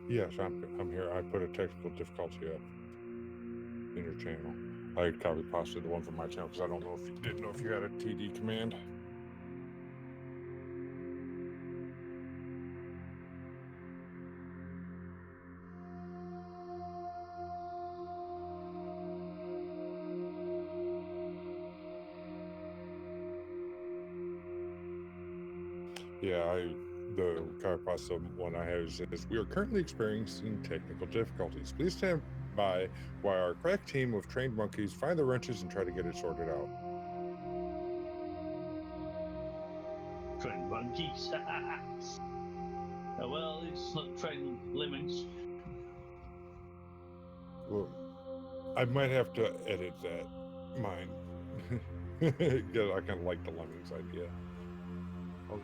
Yes, I'm here. I put a technical difficulty up in your channel. I copy pasted the one from my channel because I don't know if you didn't know if you had a TD command. Yeah, the copy pasta one I have says we are currently experiencing technical difficulties. Please stand by while our crack team of trained monkeys find the wrenches and try to get it sorted out. Trained monkeys. Oh, well, it's not trained lemons. Well, I might have to edit that mine because I kind of like the lemmings idea. Oh.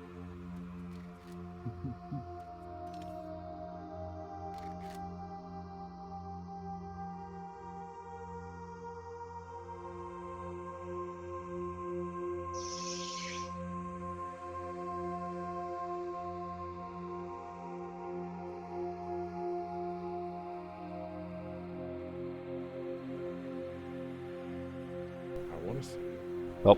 I want to see it. Well,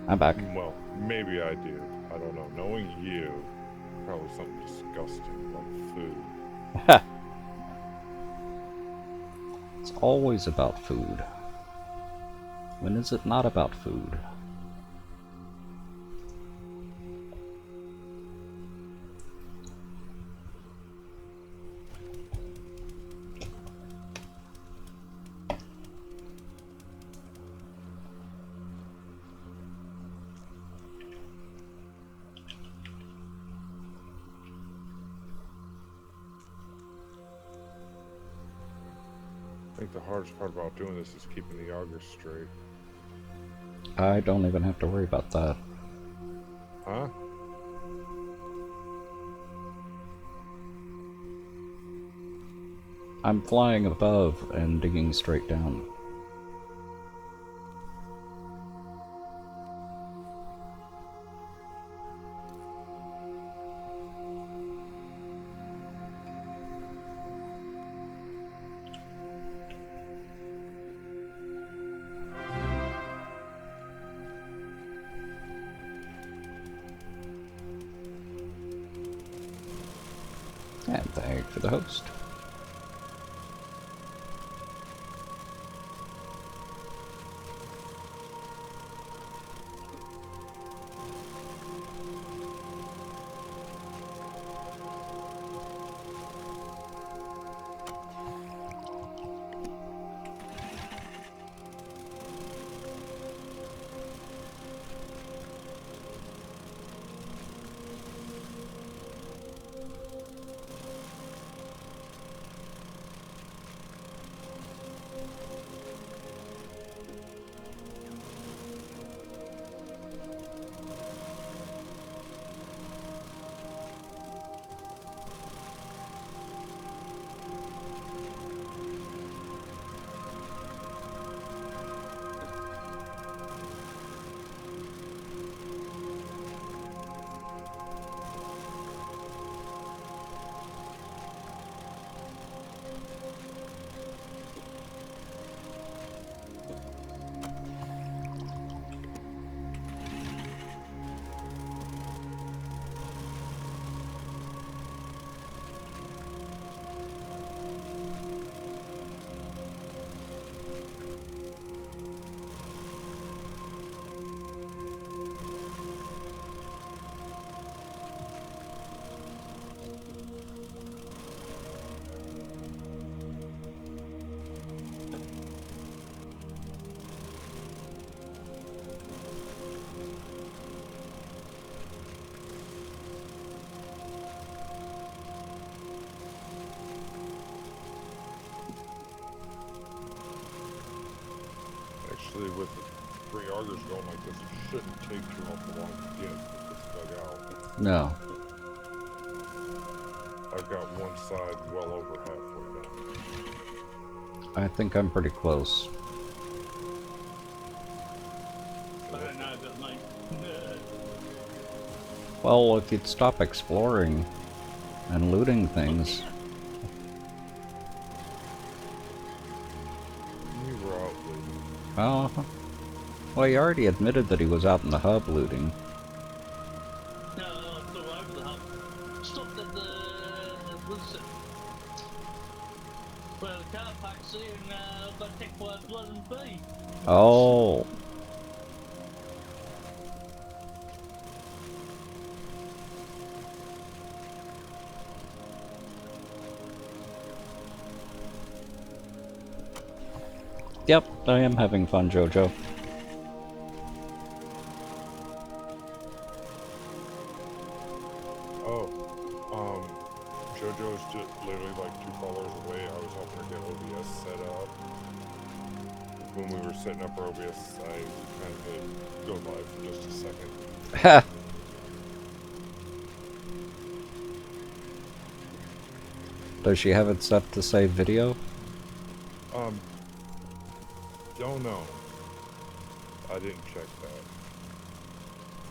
I'm back. Well, maybe I do. I don't know. Knowing you, probably something disgusting like food. It's always about food. When is it not about food? I think the hardest part about doing this is keeping the augers straight. I don't even have to worry about that. Huh? I'm flying above and digging straight down. And thank for the host. Actually, with the 3 augers going like this, it shouldn't take too long to get this dug out. No. I've got one side well over halfway done. I think I'm pretty close. I don't know about mine. Well, if you'd stop exploring, and looting things. You were out looting. Oh, well, he already admitted that he was out in the hub looting. No, I flew over the hub. Stopped at the what's it? Well, the car park's there, and got attacked by a blood and bee. Oh. Yep, I am having fun, Jojo. Oh, JoJo's just literally like 2 followers away. I was helping her get OBS set up. When we were setting up our OBS, I kind of hit go live for just a second. Ha! Does she have it set to save video? Don't know. I didn't check that.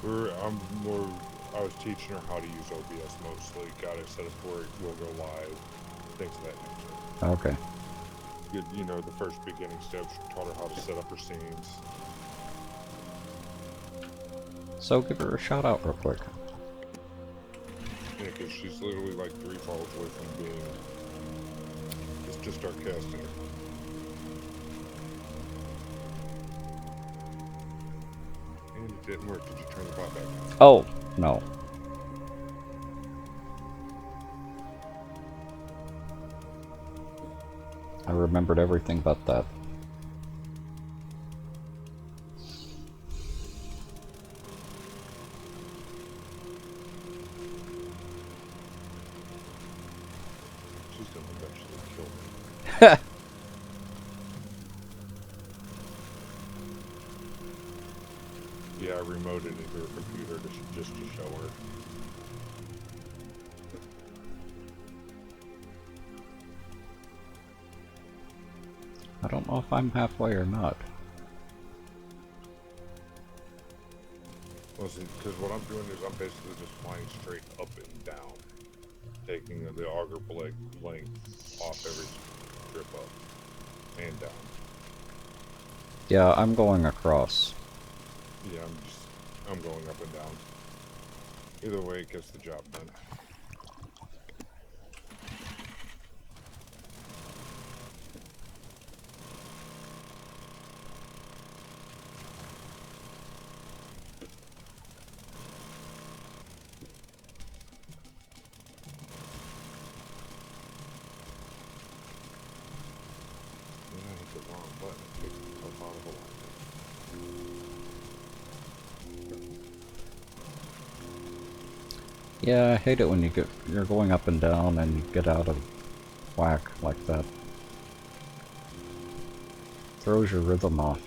I was teaching her how to use OBS mostly. Got it set up where it will go live. Things of that nature. Okay. You know, the first beginning steps. Taught her how to set up her scenes. So give her a shout out real quick. Yeah, because she's literally like 3 followers away from being. It's just start casting her. And it didn't work. Did you turn the bot back on? Oh, no. I remembered everything but that. She's gonna eventually kill me. Yeah, I remoted into her computer just to show her. I don't know if I'm halfway or not. Listen, because what I'm doing is I'm basically just flying straight up and down, taking the auger blade length off every strip up and down. Yeah, I'm going across. Yeah, I'm going up and down. Either way, it gets the job done. And I hit the wrong button. It takes myself out of alignment. Yeah, I hate it when you're going up and down and you get out of whack like that. Throws your rhythm off.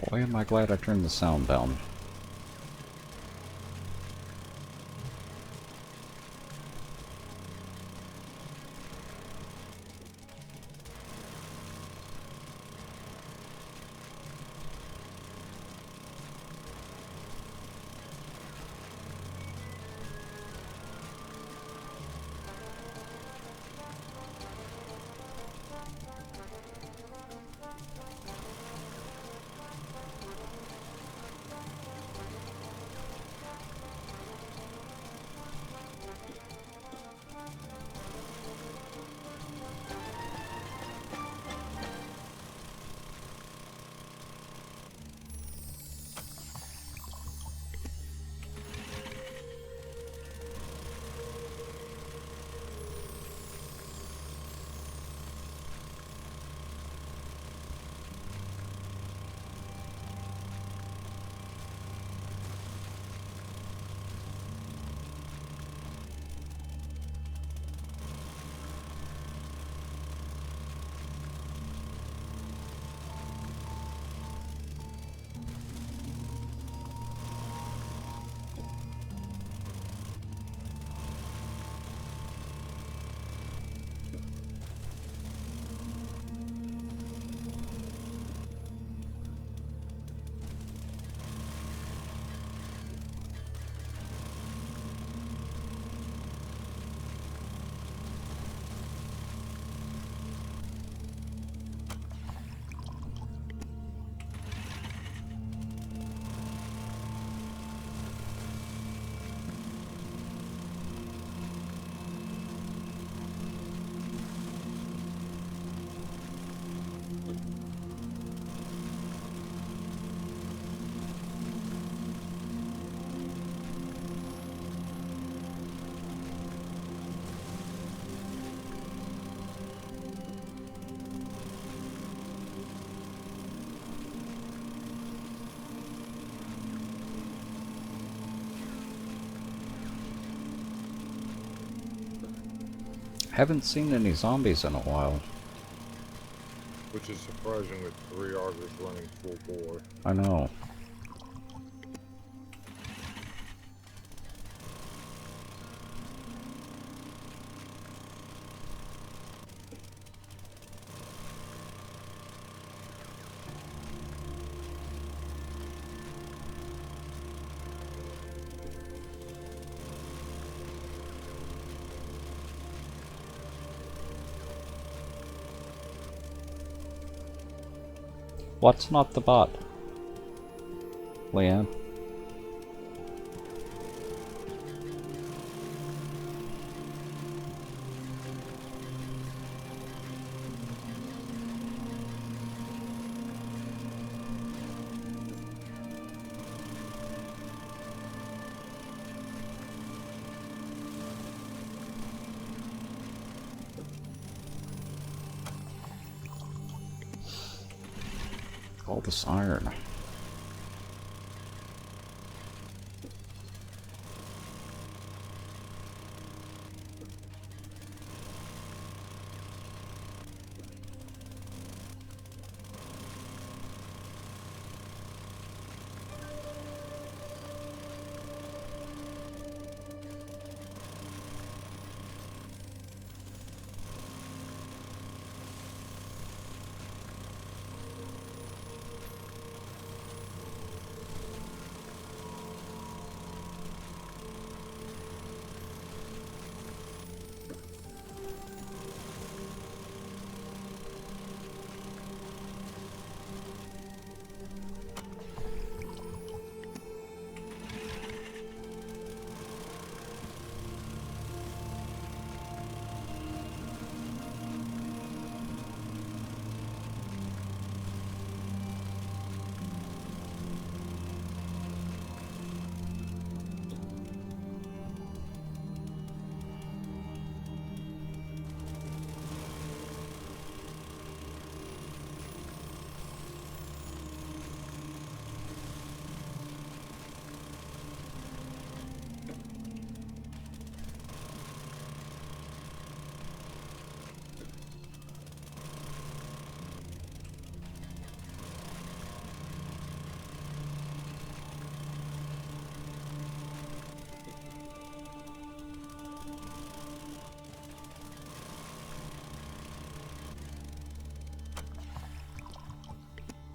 Boy, am I glad I turned the sound down. Haven't seen any zombies in a while. Which is surprising with 3 augers running full bore. I know. What's not the bot? Leanne? All this iron.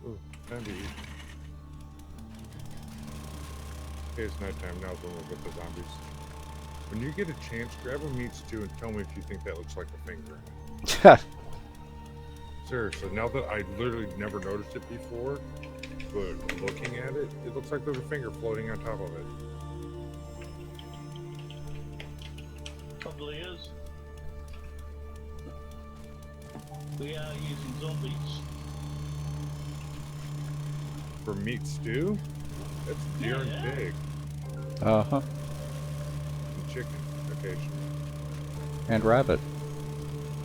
Ooh, time to eat. Okay, it's nighttime now when we'll get the zombies. When you get a chance, grab a meat stew and tell me if you think that looks like a finger. Seriously, now that I literally never noticed it before, but looking at it, it looks like there's a finger floating on top of it. Probably is. We are using zombies. For meat stew? That's deer and pig. Uh-huh. And chicken, occasionally. And rabbit.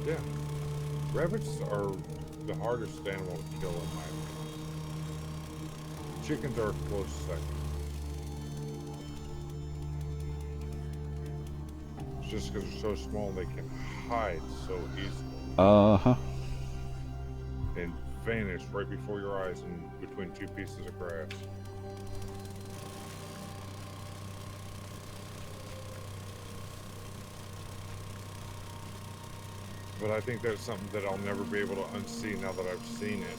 Yeah. Rabbits are the hardest animal to kill in my opinion. Chickens are a close second. It's just because they're so small they can hide so easily. Uh-huh. And vanish right before your eyes in between two pieces of grass. But I think that's something that I'll never be able to unsee now that I've seen it.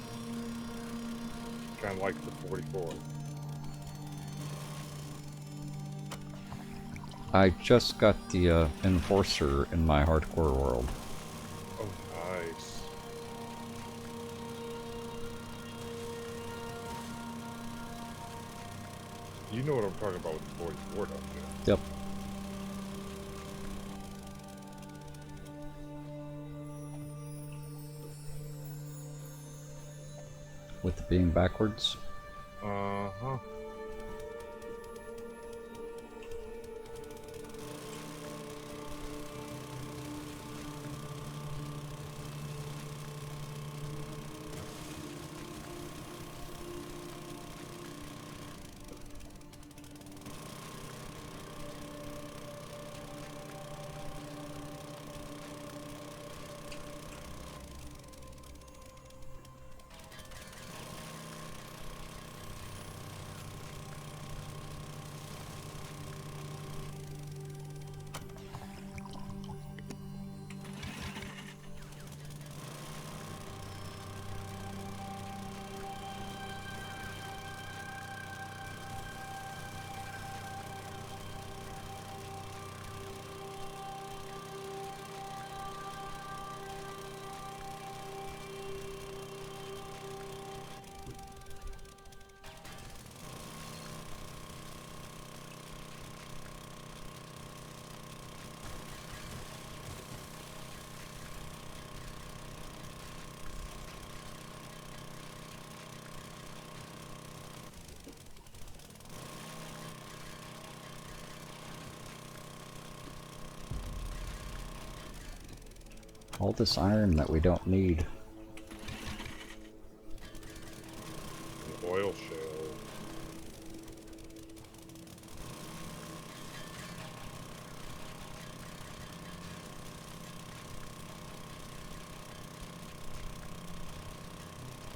Kind of like the 44. I just got the Enforcer in my hardcore world. Oh, nice. You know what I'm talking about with the 44, don't you? Yep. With it being backwards. Uh-huh. All this iron that we don't need. An oil shale.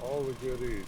All the goodies.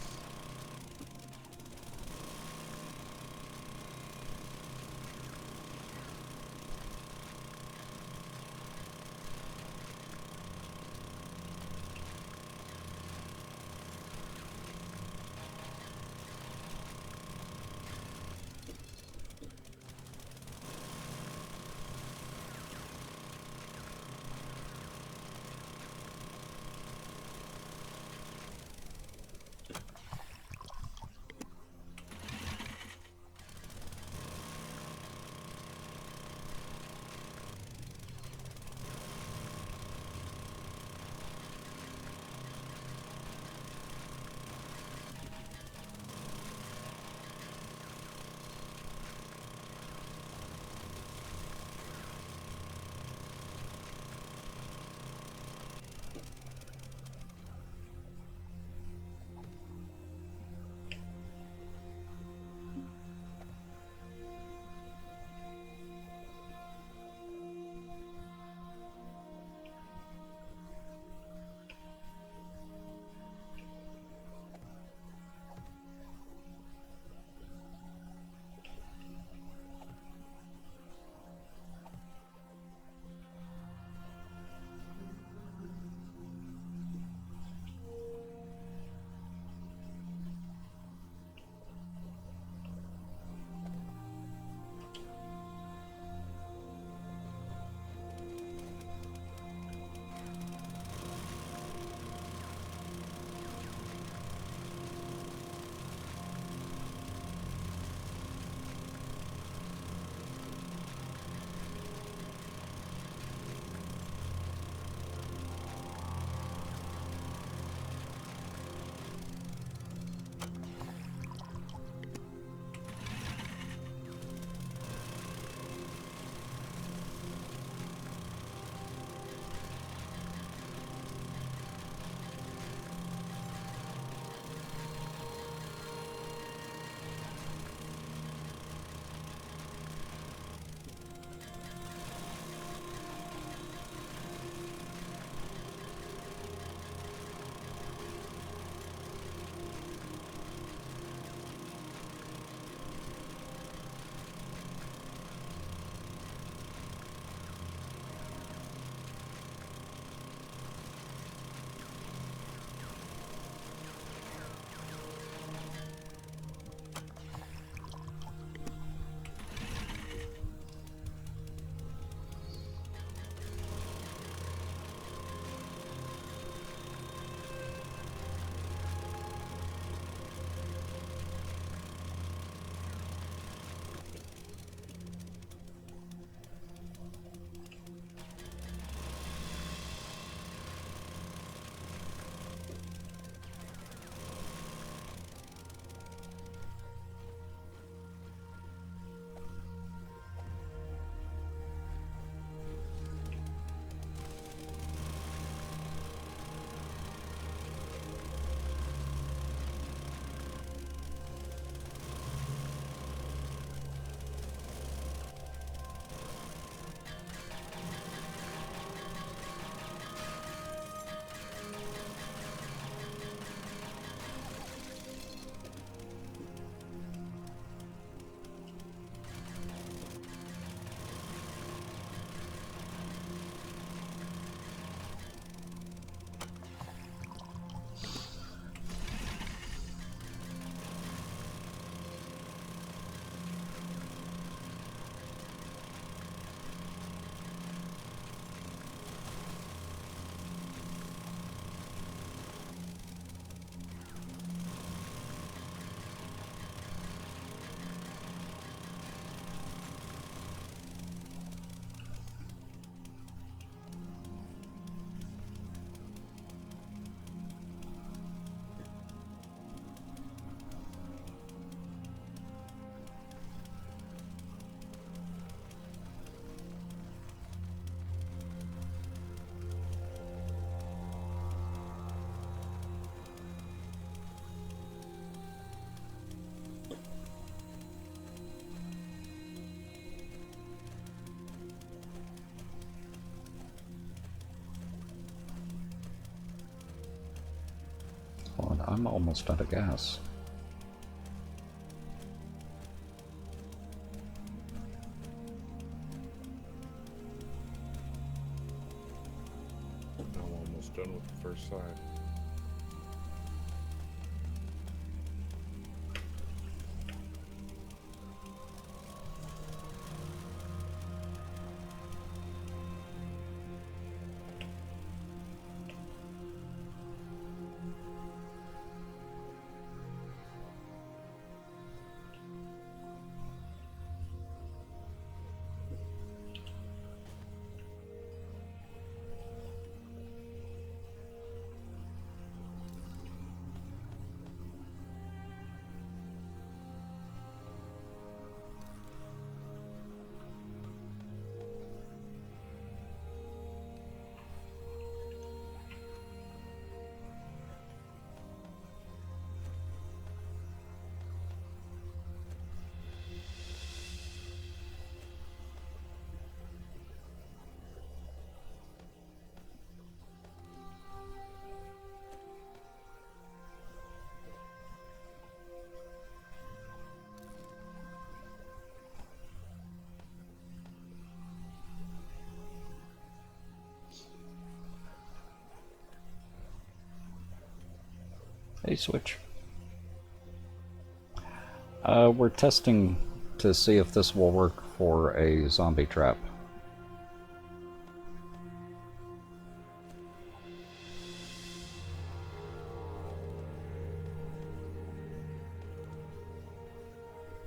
I'm almost out of gas. I'm almost done with the first side. Hey, Switch. We're testing to see if this will work for a zombie trap.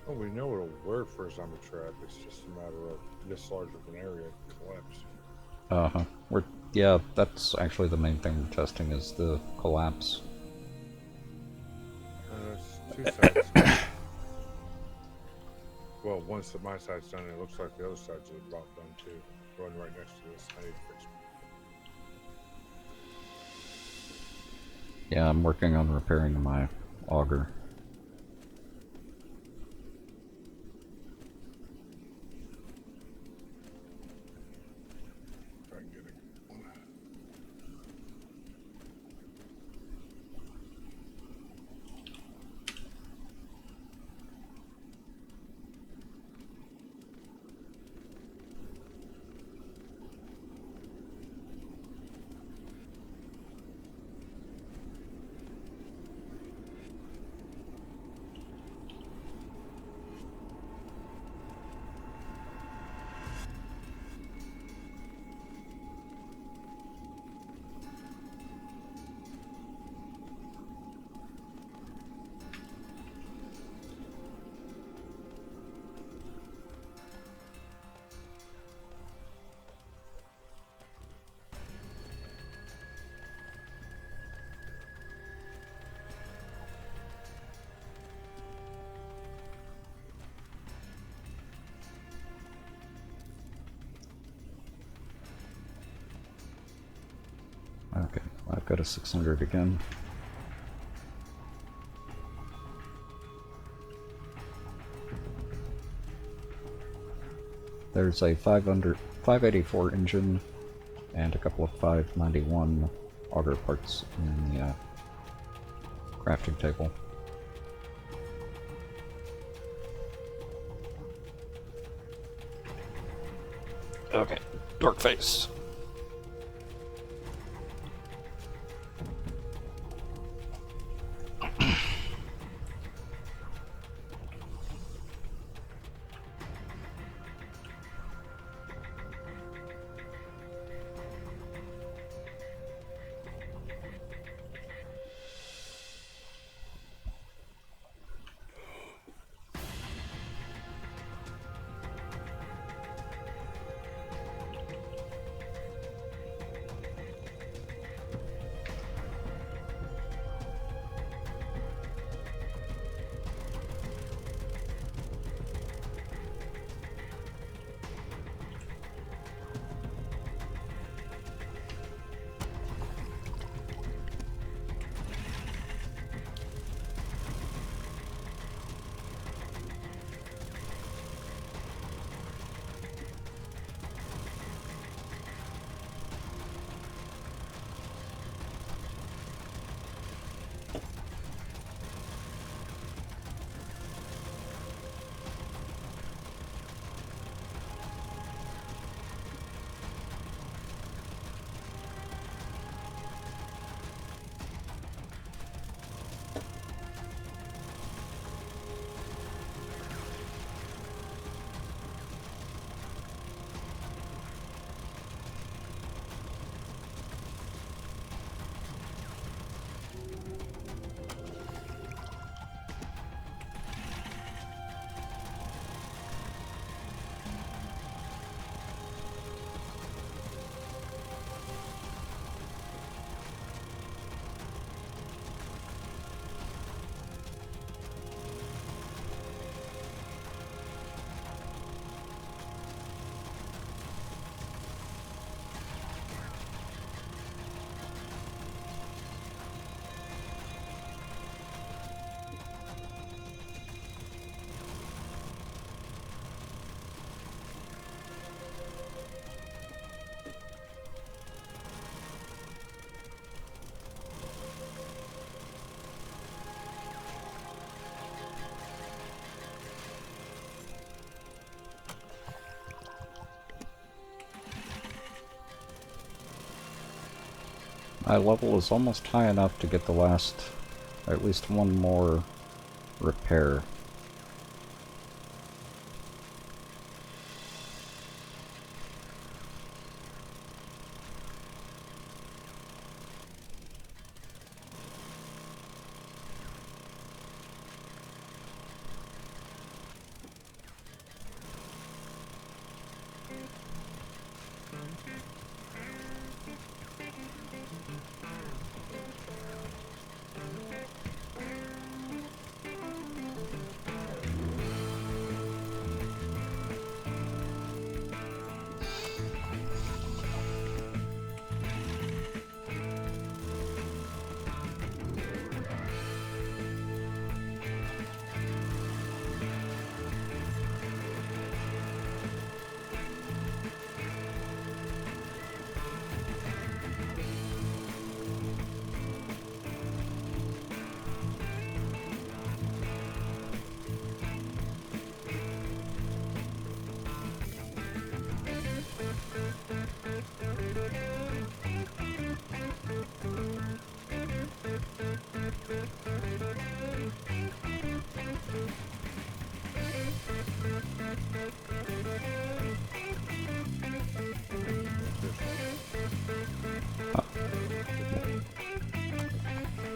Oh, we know it'll work for a zombie trap. It's just a matter of this large of an area collapse. Uh-huh. Yeah, that's actually the main thing we're testing is the collapse. There's two sides. Well, once my side's done, it looks like the other side's about done too. Run right next to this. I need to fix it. Yeah, I'm working on repairing my auger. Try and get it. Okay, I've got a 600 again. There's a 584 engine and a couple of 591 auger parts in the crafting table. Okay, dark face. My level is almost high enough to get the last, at least one more repair.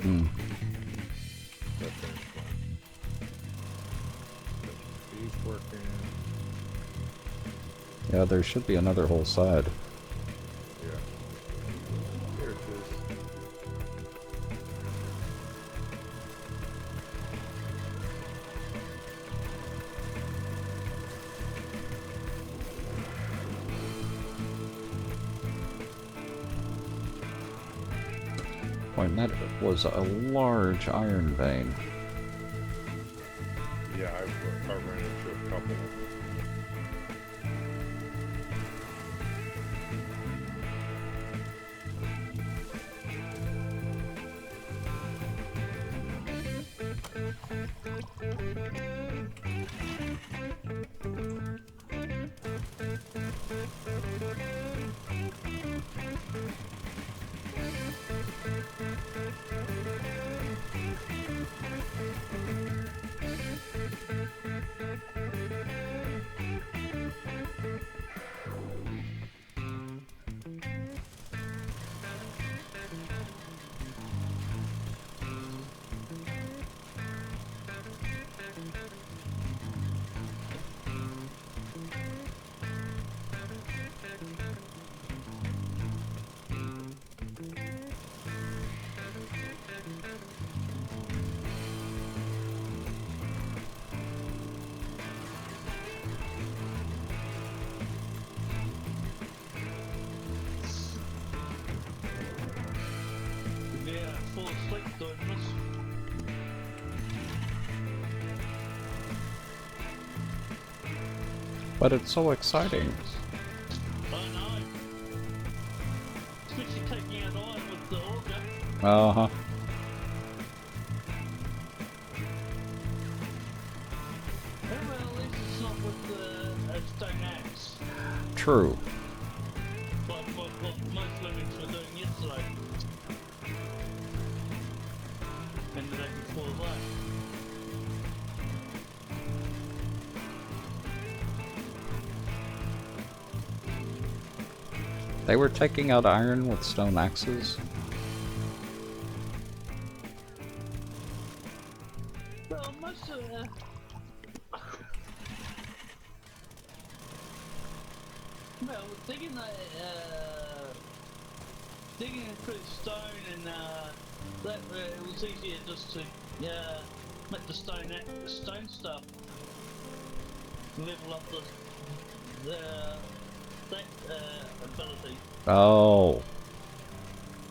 Hmm. He's working. Yeah, there should be another whole side. Yeah. Here it is. Boy, that was a large iron vein. Yeah, I ran into a couple. Yeah, fall asleep doing this. But it's so exciting. I know. Especially taking out iron with the auger. Uh-huh. Yeah, well, at least it's not with the stone axe. True. Like what most livings were doing yesterday. And the day before that. They were taking out iron with stone axes. Well, most of well, digging through stone and that it was easier just to make the stone stuff level up that ability. Oh.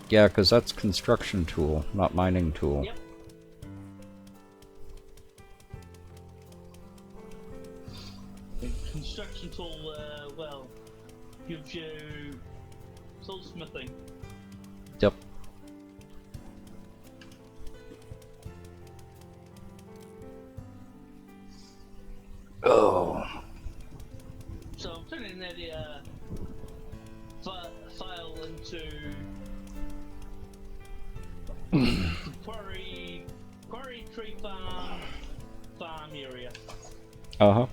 Yeah, because that's construction tool, not mining tool. Yep. The construction tool, well, gives you toolsmithing. Yep. Oh. So I'm turning that file into quarry tree farm area. Uh-huh.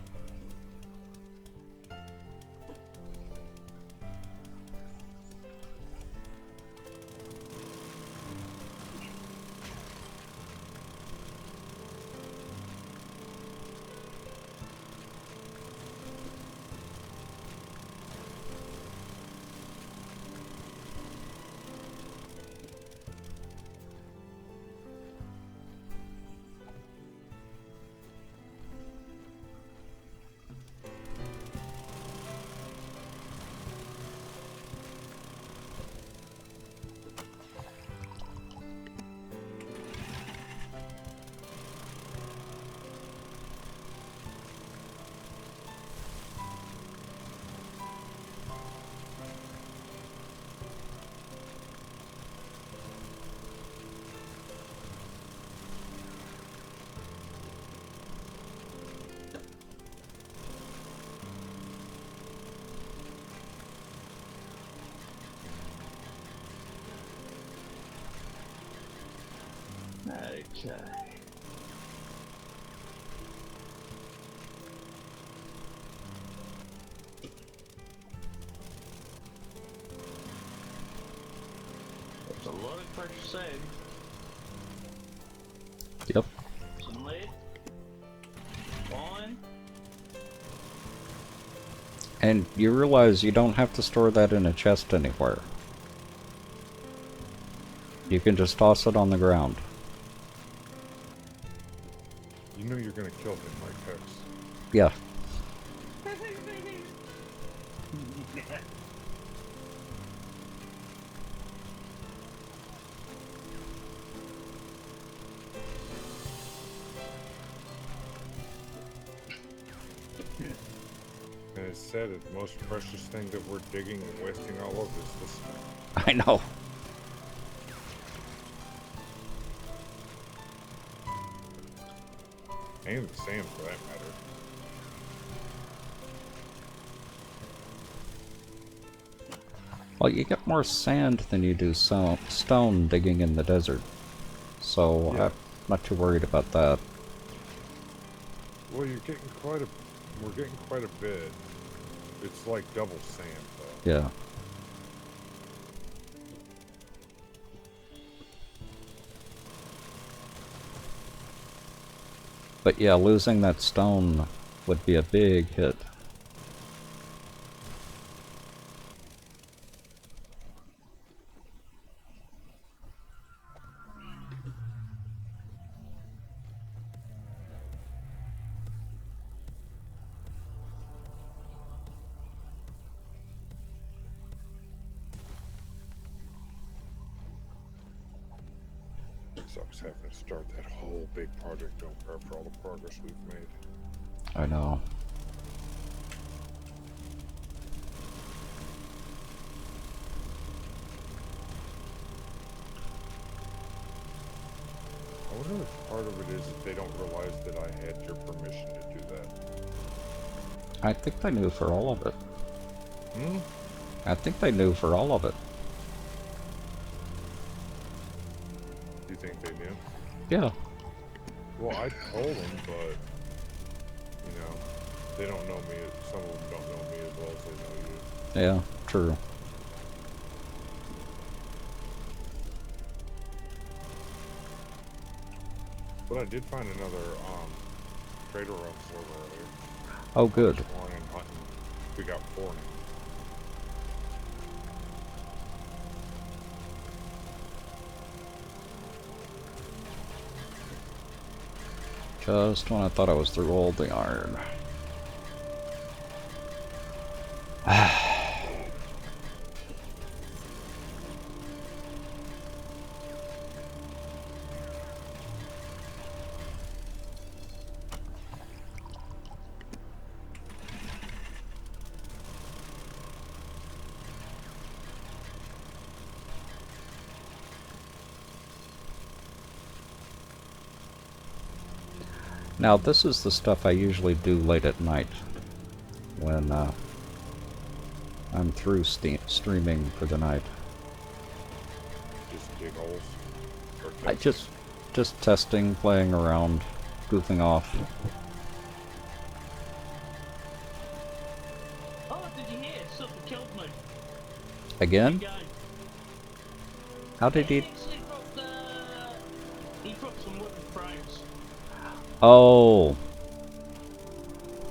Okay. That's a lot of fresh sand. Yep. Some lead. Fine. And you realize you don't have to store that in a chest anywhere. You can just toss it on the ground. You know you're gonna kill him like Hex. Yeah. And it's said that the most precious thing that we're digging and wasting all of is this thing. I know. And the sand for that matter. Well, you get more sand than you do stone digging in the desert. So Yeah. I'm not too worried about that. Well, we're getting quite a bit. It's like double sand though. Yeah. But yeah, losing that stone would be a big hit. Sucks having to start that whole big project over after all the progress we've made. I know. I wonder if part of it is that they don't realize that I had your permission to do that. I think they knew for all of it. Hmm? I think they knew for all of it. Do you think they knew? Yeah. Well, I told them, but, you know, they don't know me. Some of them don't know me as well as they know you. Yeah, true. But I did find another trader run server earlier. Oh, good. Exploring and hunting. We got 4 now. Just when I thought I was through all the iron. Now, this is the stuff I usually do late at night when I'm through streaming for the night. Just dig holes. Or I test. Just testing, playing around, goofing off. Oh, did you hear? Super killed me. Again? Again. How did he... actually dropped, he dropped some wooden frames. Oh,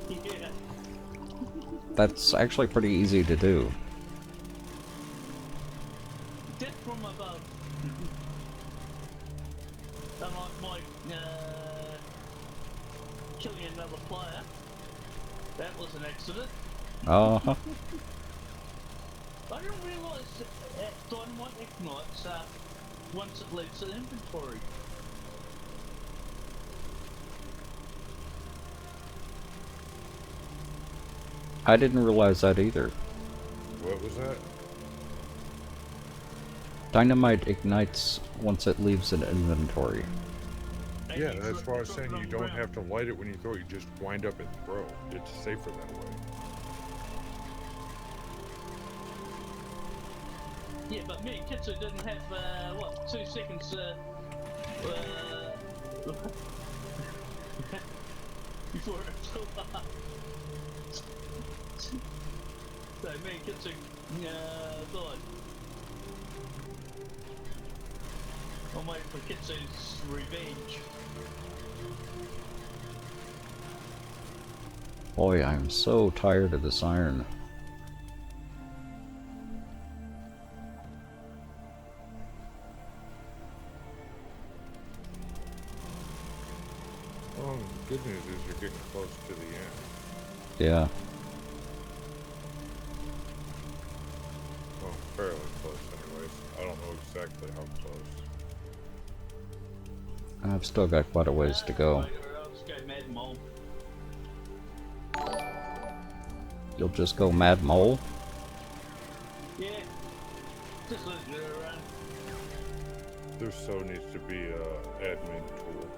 Yeah. that's actually pretty easy to do. Death from above. Unlike my, killing another player. That was an accident. Uh-huh. I didn't realise that dynamite ignites once it leaves the inventory. I didn't realize that either. What was that? Dynamite ignites once it leaves an inventory. And Yeah, you that's why I was drop saying it on you the don't ground. have to light it when you throw it. You just wind up and throw. It's safer that way. Yeah, but me and Kitsu didn't have, what, 2 seconds, before it flew up. So me and Kitsu, died. I'm waiting for Kitsu's revenge. Boy, I'm so tired of this iron. Well, the good news is you're getting close to the end. Yeah. Well, fairly close anyways. I don't know exactly how close. I've still got quite a ways to go. I'll just go mad mole. You'll just go Mad Mole? Yeah. Just let it around. There so needs to be a admin tool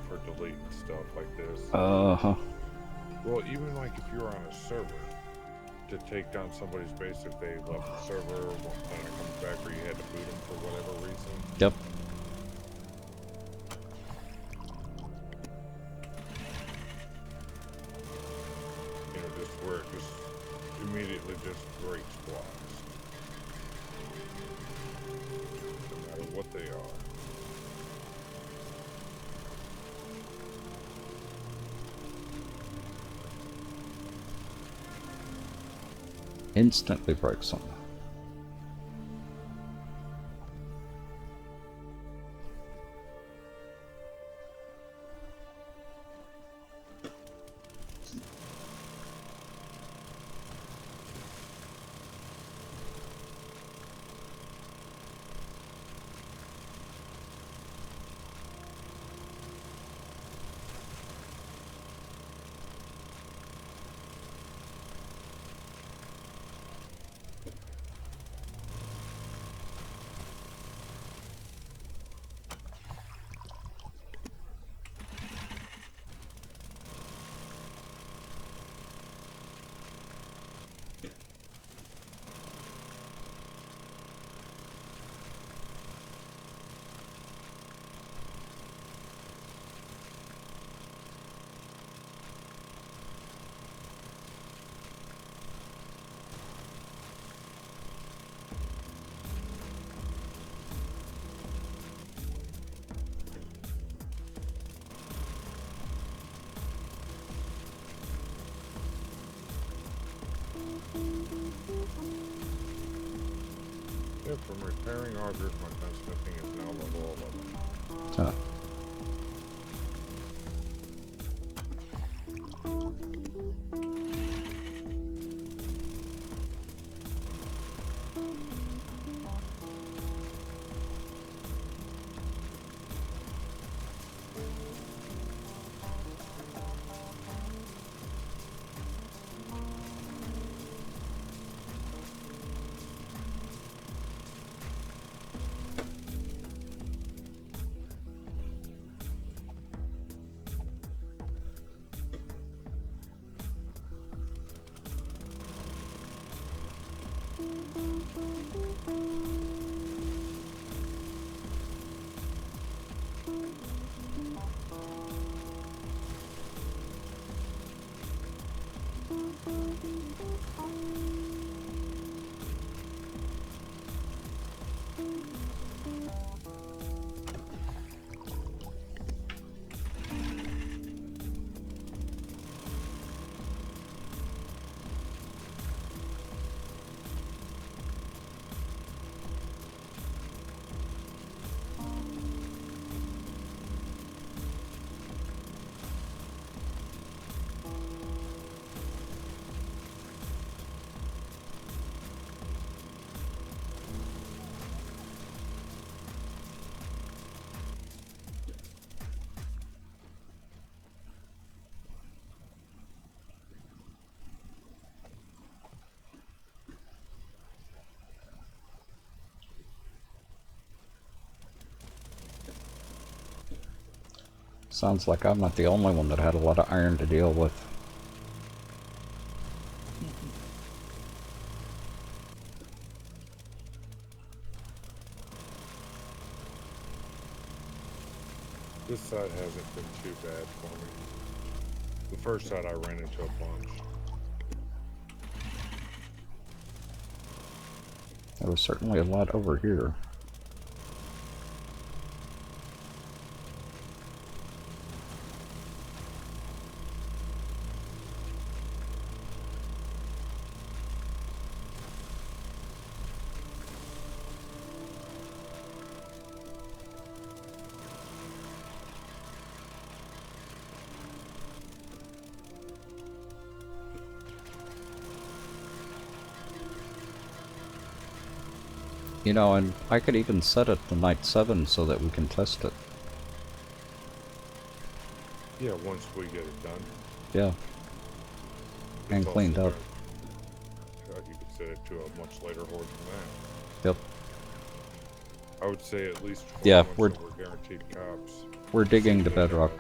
for deleting stuff like this. Uh-huh. Well, even like if you're on a server, to take down somebody's base if they left the server, won't plan on coming back, or you had to boot them for whatever reason. Yep. You know, just where it just immediately just breaks blocks. No matter what they are. Instantly breaks them. Yeah, from repairing augers, my gunsmithing is now level 11. Huh. Sounds like I'm not the only one that had a lot of iron to deal with. This side hasn't been too bad for me. The first side I ran into a bunch. There was certainly a lot over here. You know, and I could even set it to night 7 so that we can test it. Yeah, once we get it done. Yeah. And It's cleaned also up. good. You could set it to a much later horde than that. Yep. I would say at least 4 Yeah, months we're- so we're guaranteed cops. We're digging to bedrock.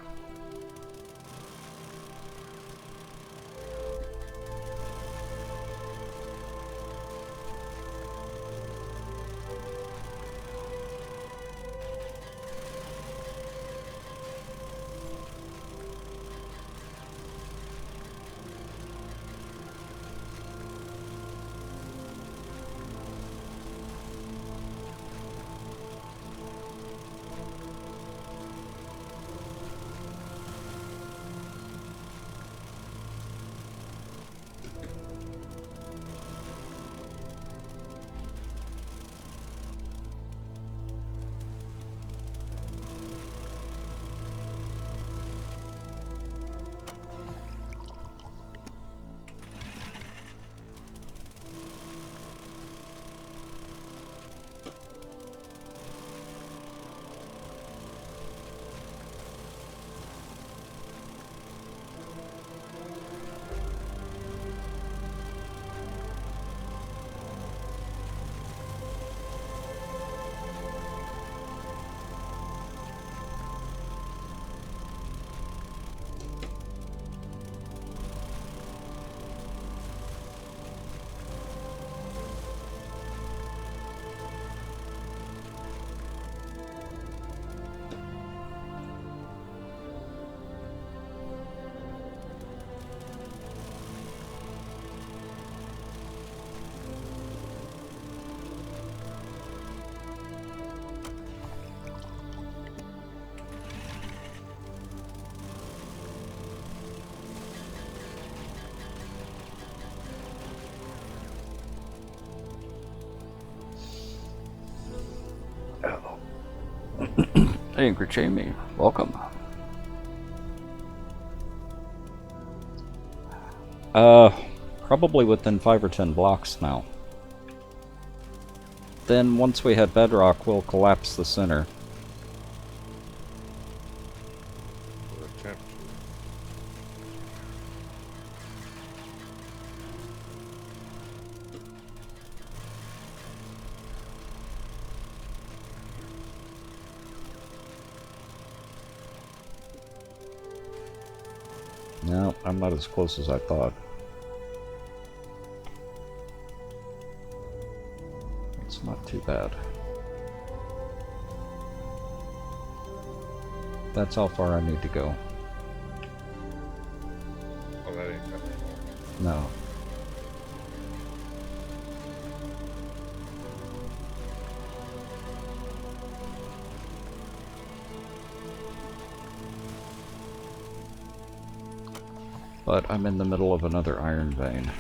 Hey, Angry Jamie, welcome. Probably within 5 or 10 blocks now. Then once we hit bedrock, we'll collapse the center. Or attempt to. No, I'm not as close as I thought. It's not too bad. That's how far I need to go. Oh, that ain't bad. No. But I'm in the middle of another iron vein.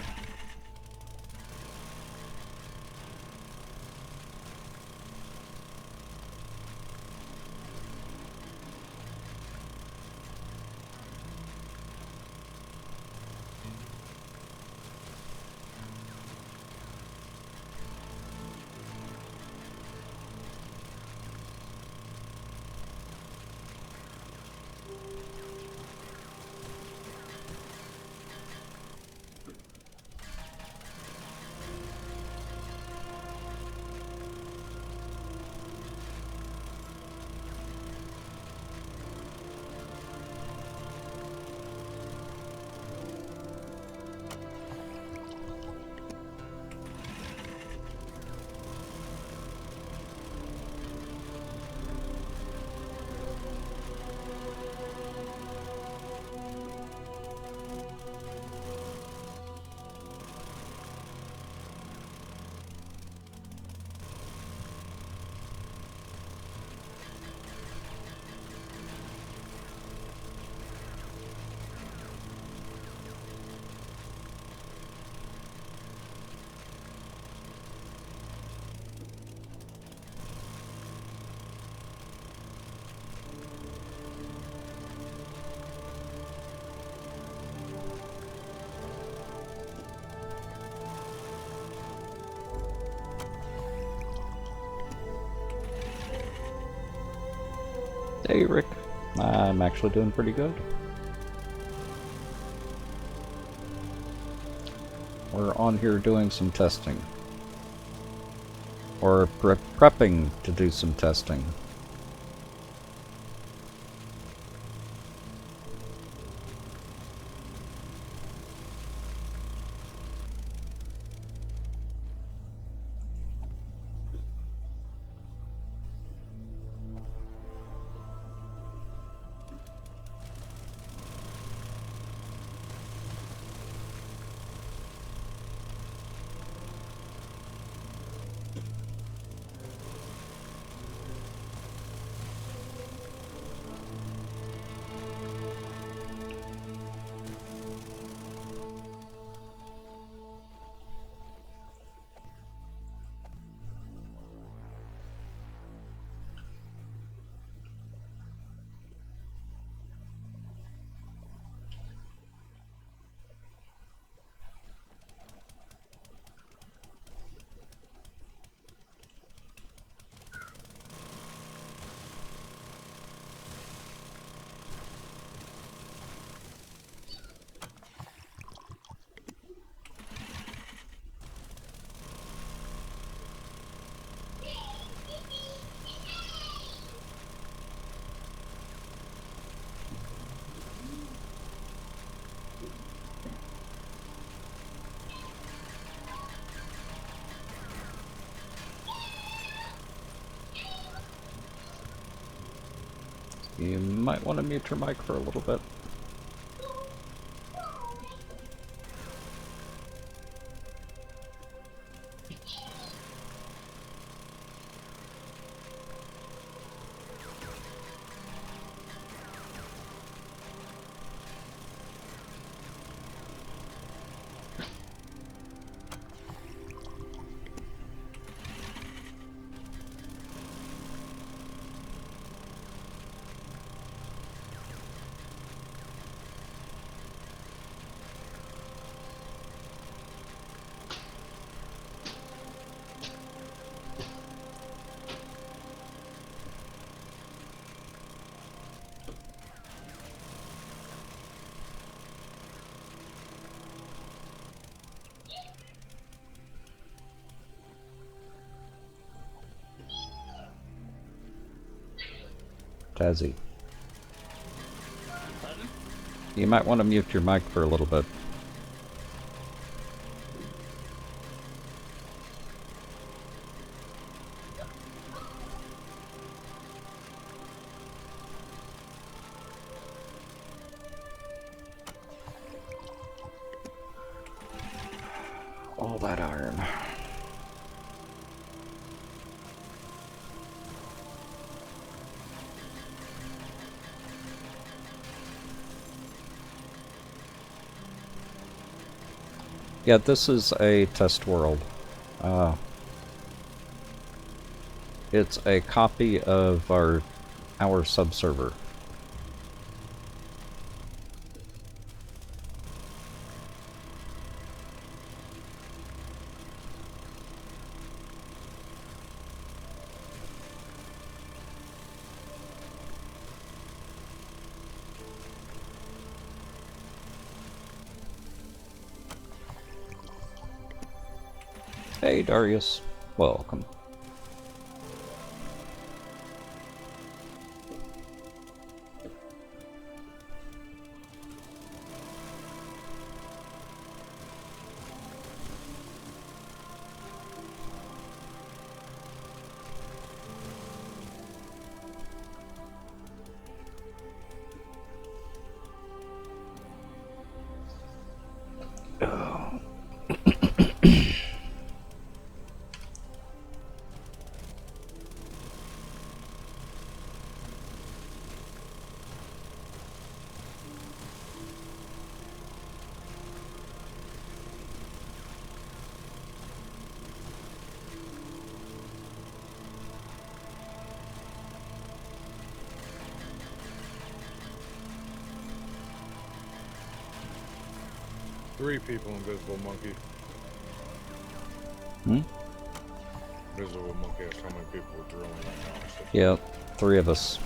Hey Rick, I'm actually doing pretty good. We're on here doing some testing. Or prepping to do some testing. You might want to mute your mic for a little bit. Tazzy. Pardon? You might want to mute your mic for a little bit. all that iron. Yeah, this is a test world. It's a copy of our subserver. Hey Darius, welcome. Three people, invisible monkey. Hmm? Invisible monkey asked how many people were drilling right now. I said, Yep, 3 of us.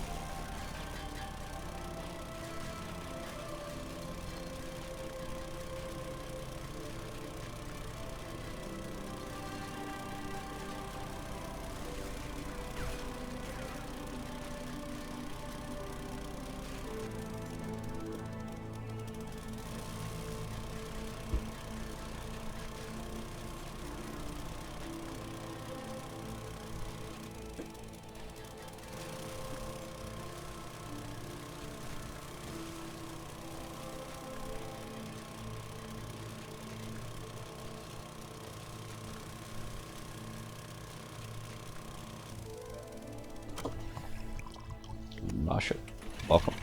Nasha, welcome.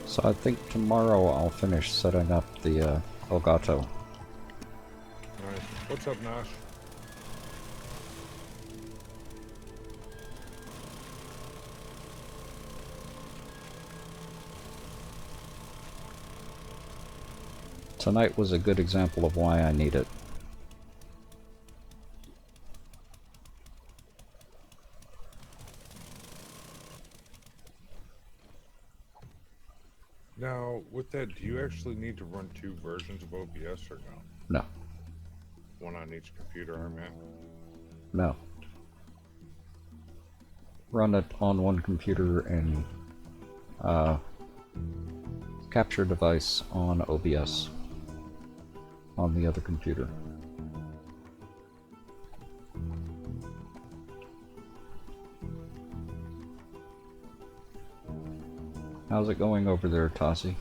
So I think tomorrow I'll finish setting up the Elgato. nice. What's up, Nash? Tonight was a good example of why I need it. Now, with that, do you actually need to run 2 versions of OBS or no? No. One on each computer, I'm at. No. Run it on one computer and capture device on OBS on the other computer. How's it going over there, Tossie?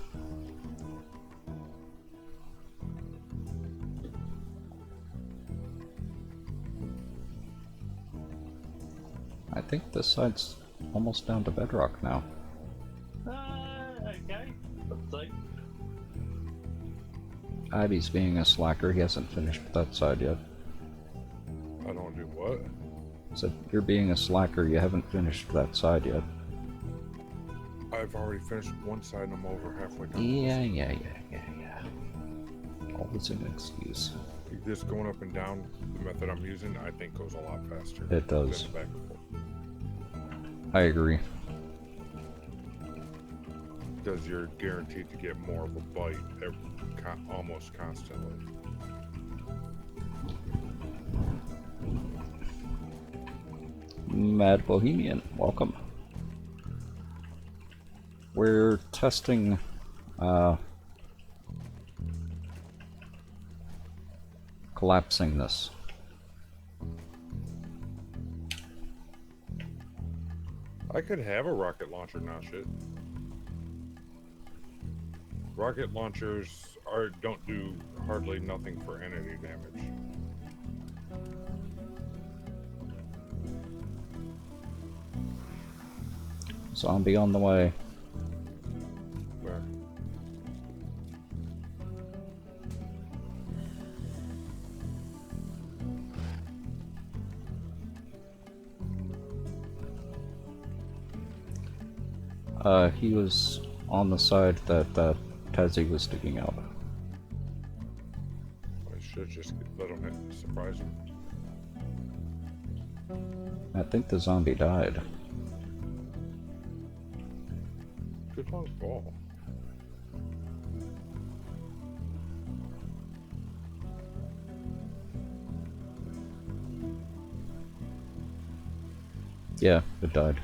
I think this side's almost down to bedrock now. Okay. Let's see. Ivy's being a slacker, he hasn't finished that side yet. I don't do what? So you're being a slacker, you haven't finished that side yet. I've already finished one side and I'm over halfway done. Yeah. Always an excuse. This going up and down, the method I'm using, I think goes a lot faster. It does. Than back and forth. I agree. Because you're guaranteed to get more of a bite almost constantly. Mad Bohemian, welcome. We're testing collapsing this. I could have a rocket launcher now, shit. Rocket launchers don't do hardly nothing for entity damage. Zombie on the way. Where? He was on the side that Tazzy was digging out. I should just let him hit, surprise him. I think the zombie died. Good long ball. Yeah, it died.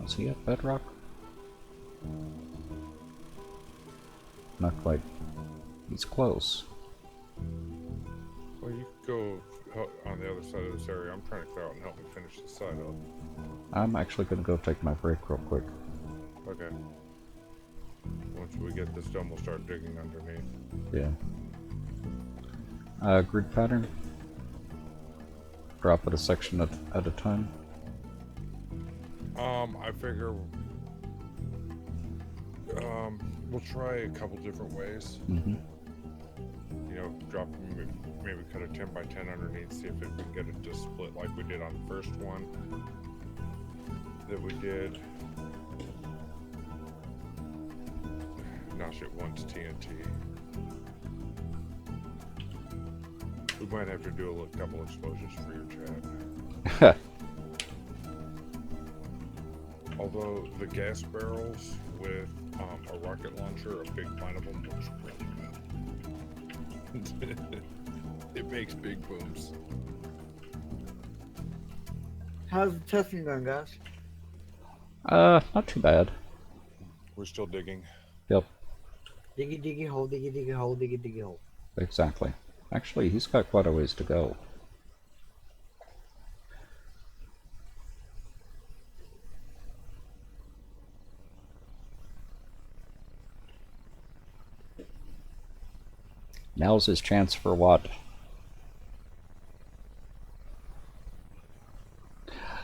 Was he at bedrock? Not quite. He's close. Well, you could go on the other side of this area. I'm trying to clear out and help me finish this side up. I'm actually gonna go take my break real quick. Okay. Once we get this done, we'll start digging underneath. Yeah. Grid pattern. Drop it a section at a time. I figure we'll try a couple different ways. Mm-hmm. You know, drop maybe cut a 10 by 10 underneath, see if we can get it to split like we did on the first one that we did. Now shit, one's TNT. We might have to do a couple explosions for your chat. Although the gas barrels with a rocket launcher, a big pint of them, works really good. It makes big booms. How's the testing going, guys? Not too bad. We're still digging. Yep, Diggy diggy hole, diggy diggy hole, diggy diggy hole. exactly. Actually, he's got quite a ways to go. Now's his chance for what?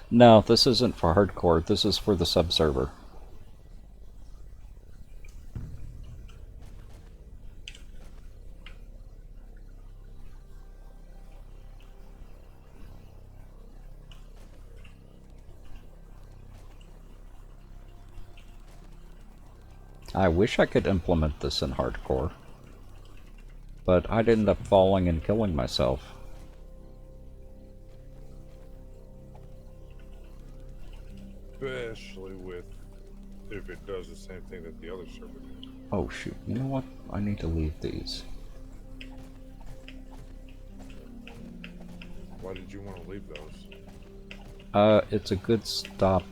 No, this isn't for hardcore. This is for the sub-server. I wish I could implement this in hardcore, but I'd end up falling and killing myself. Especially with if it does the same thing that the other server did. Oh shoot, you know what? I need to leave these. Why did you want to leave those? It's a good stop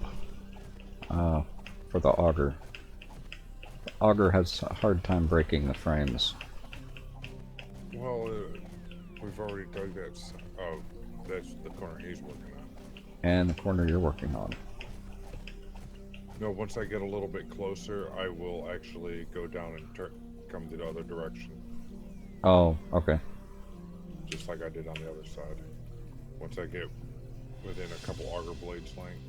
for the auger. The auger has a hard time breaking the frames. Well, we've already dug that. Oh, that's the corner he's working on. And the corner you're working on. No, once I get a little bit closer, I will actually go down and come the other direction. Oh, okay. Just like I did on the other side. Once I get within a couple auger blades length.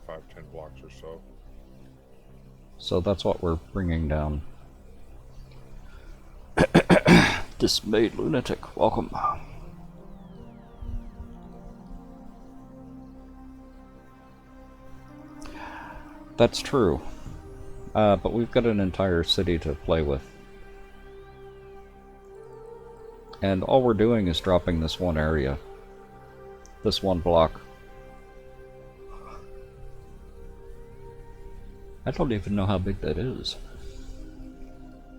5-10 blocks or so. So that's what we're bringing down. Dismayed lunatic, welcome. That's true. But we've got an entire city to play with. And all we're doing is dropping this one area. This one block. I don't even know how big that is.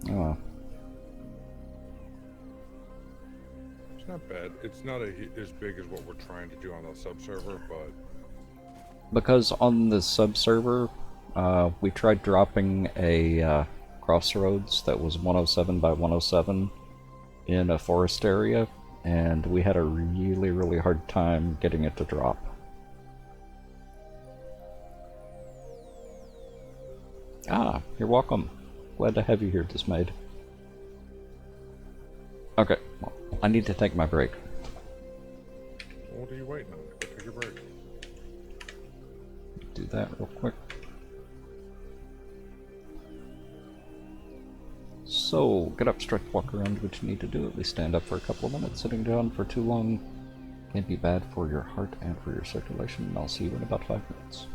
Oh. It's not bad. It's not as big as what we're trying to do on the subserver, but... Because on the subserver, we tried dropping a crossroads that was 107 by 107 in a forest area, and we had a really, really hard time getting it to drop. Ah, you're welcome. Glad to have you here, Dismayed. Okay, well, I need to take my break. What are you waiting on? Go take your break. Do that real quick. So, get up, stretch, walk around, what you need to do. At least stand up for a couple of minutes. Sitting down for too long can be bad for your heart and for your circulation. And I'll see you in about 5 minutes.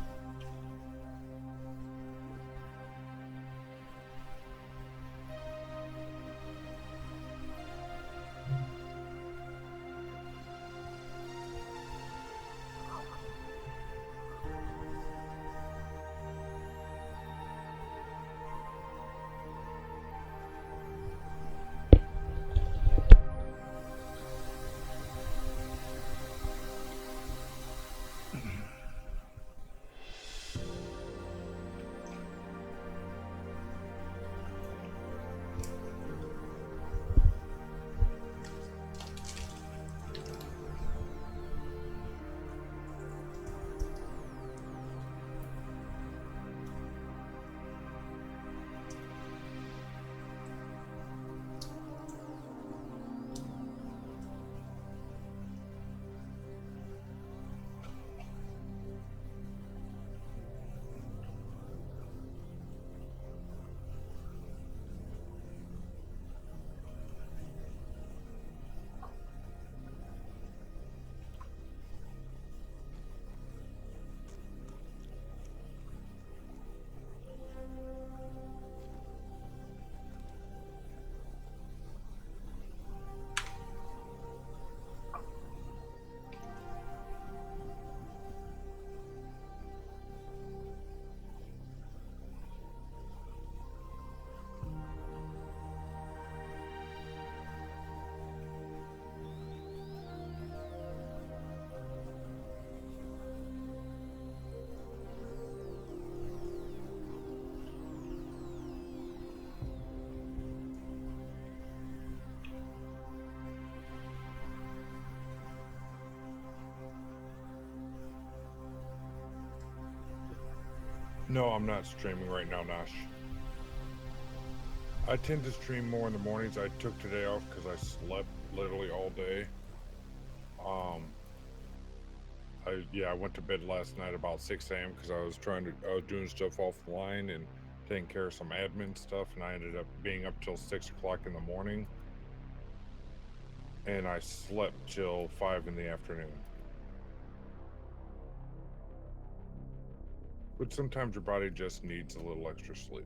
No, I'm not streaming right now, Nash. I tend to stream more in the mornings. I took today off because I slept literally all day. I went to bed last night about 6 a.m. because I was doing stuff offline and taking care of some admin stuff, and I ended up being up till 6 o'clock in the morning. And I slept till 5 in the afternoon. But sometimes your body just needs a little extra sleep.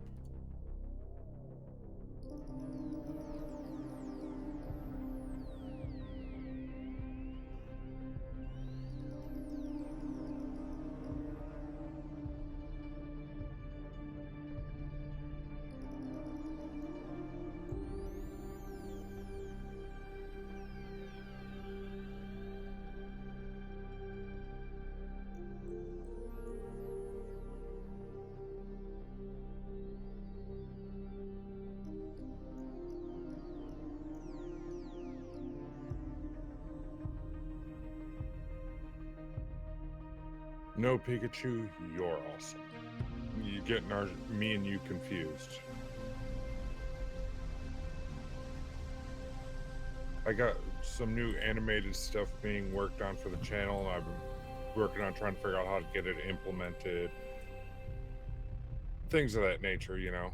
No, Pikachu, you're awesome. You getting me and you confused. I got some new animated stuff being worked on for the channel. I've been working on trying to figure out how to get it implemented. Things of that nature, you know.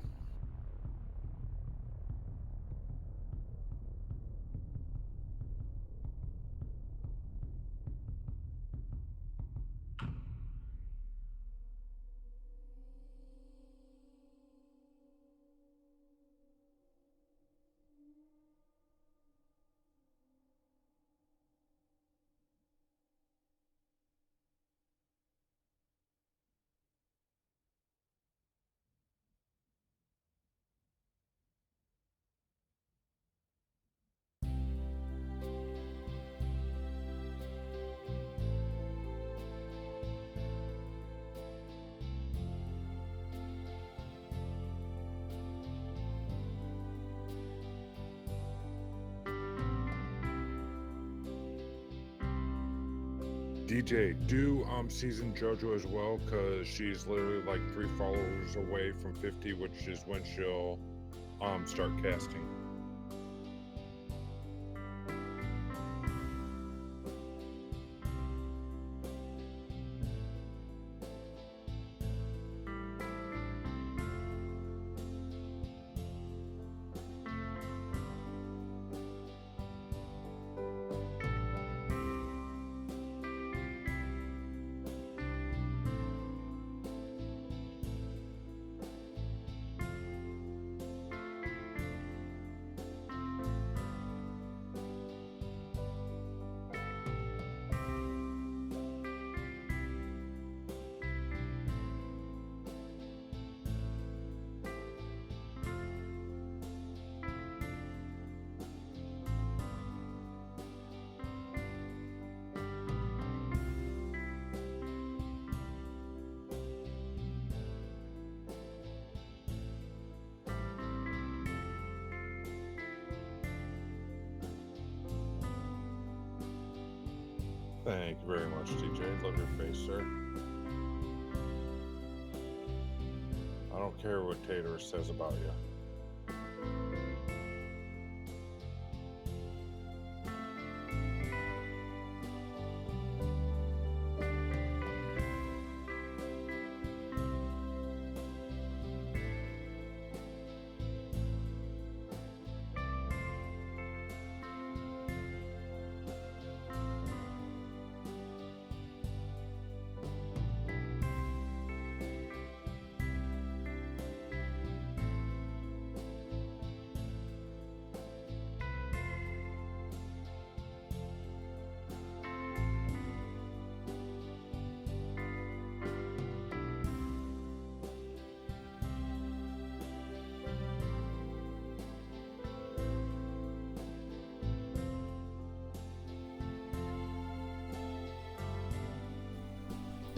DJ, do season JoJo as well, because she's literally like 3 followers away from 50, which is when she'll start casting. Thank you very much, DJ. Love your face, sir. I don't care what Tater says about you.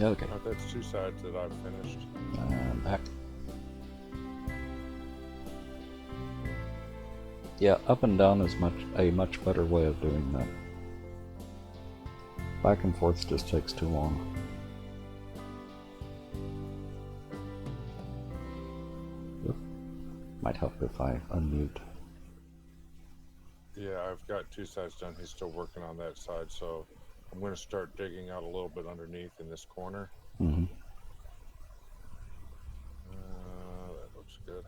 Okay. That's 2 sides that I've finished. Back. Yeah, up and down is a much better way of doing that. Back and forth just takes too long. Oop. Might help if I unmute. Yeah, I've got 2 sides done. He's still working on that side, so I'm going to start digging out a little bit underneath in this corner. Mm-hmm. That looks good.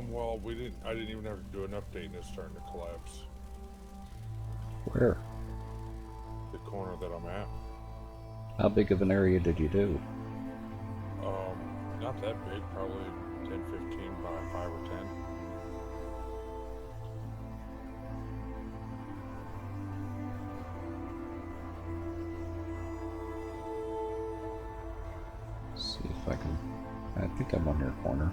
Well, I didn't even have to do an update and it's starting to collapse. Where? The corner that I'm at. How big of an area did you do? Not that big, probably 10, 15 by 5 or 10. See if I can. I think I'm on your corner.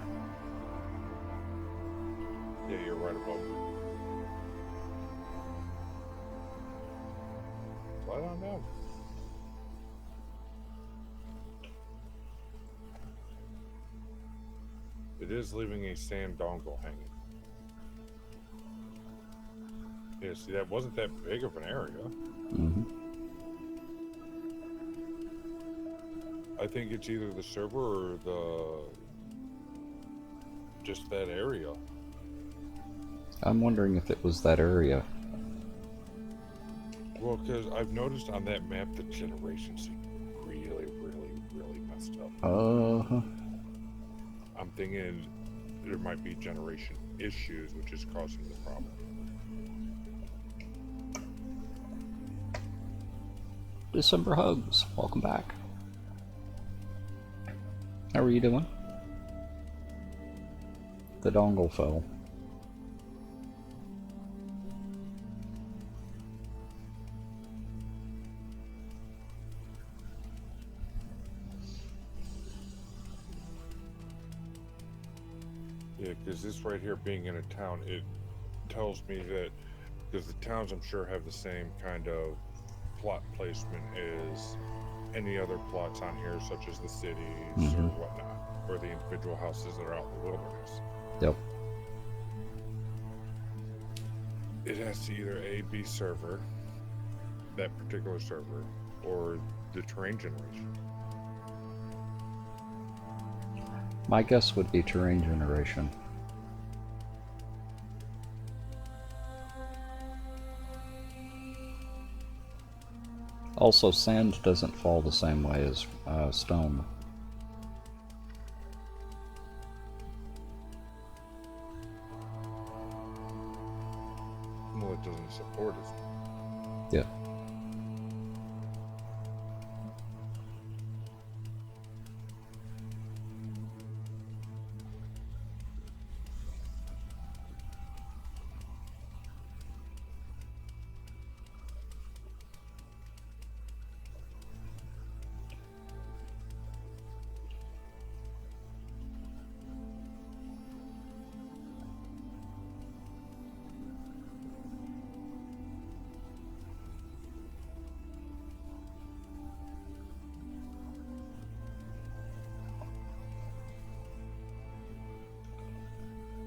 Yeah, you're right above me. Slide on down. It is leaving a sand dongle hanging. Yeah, see, that wasn't that big of an area. Mm-hmm. I think it's either the server or just that area. I'm wondering if it was that area. Well, because I've noticed on that map the generations seem really, really, really messed up. Uh-huh. I'm thinking there might be generation issues, which is causing the problem. December Hugs, welcome back. How are you doing? The dongle fell. Yeah, because this right here being in a town, it tells me that, because the towns I'm sure have the same kind of plot placement as any other plots on here, such as the cities or whatnot, or the individual houses that are out in the wilderness. Yep. It has to either A, be server, that particular server, or the terrain generation. My guess would be terrain generation. Also, sand doesn't fall the same way as stone. Well, it doesn't support it. Yeah.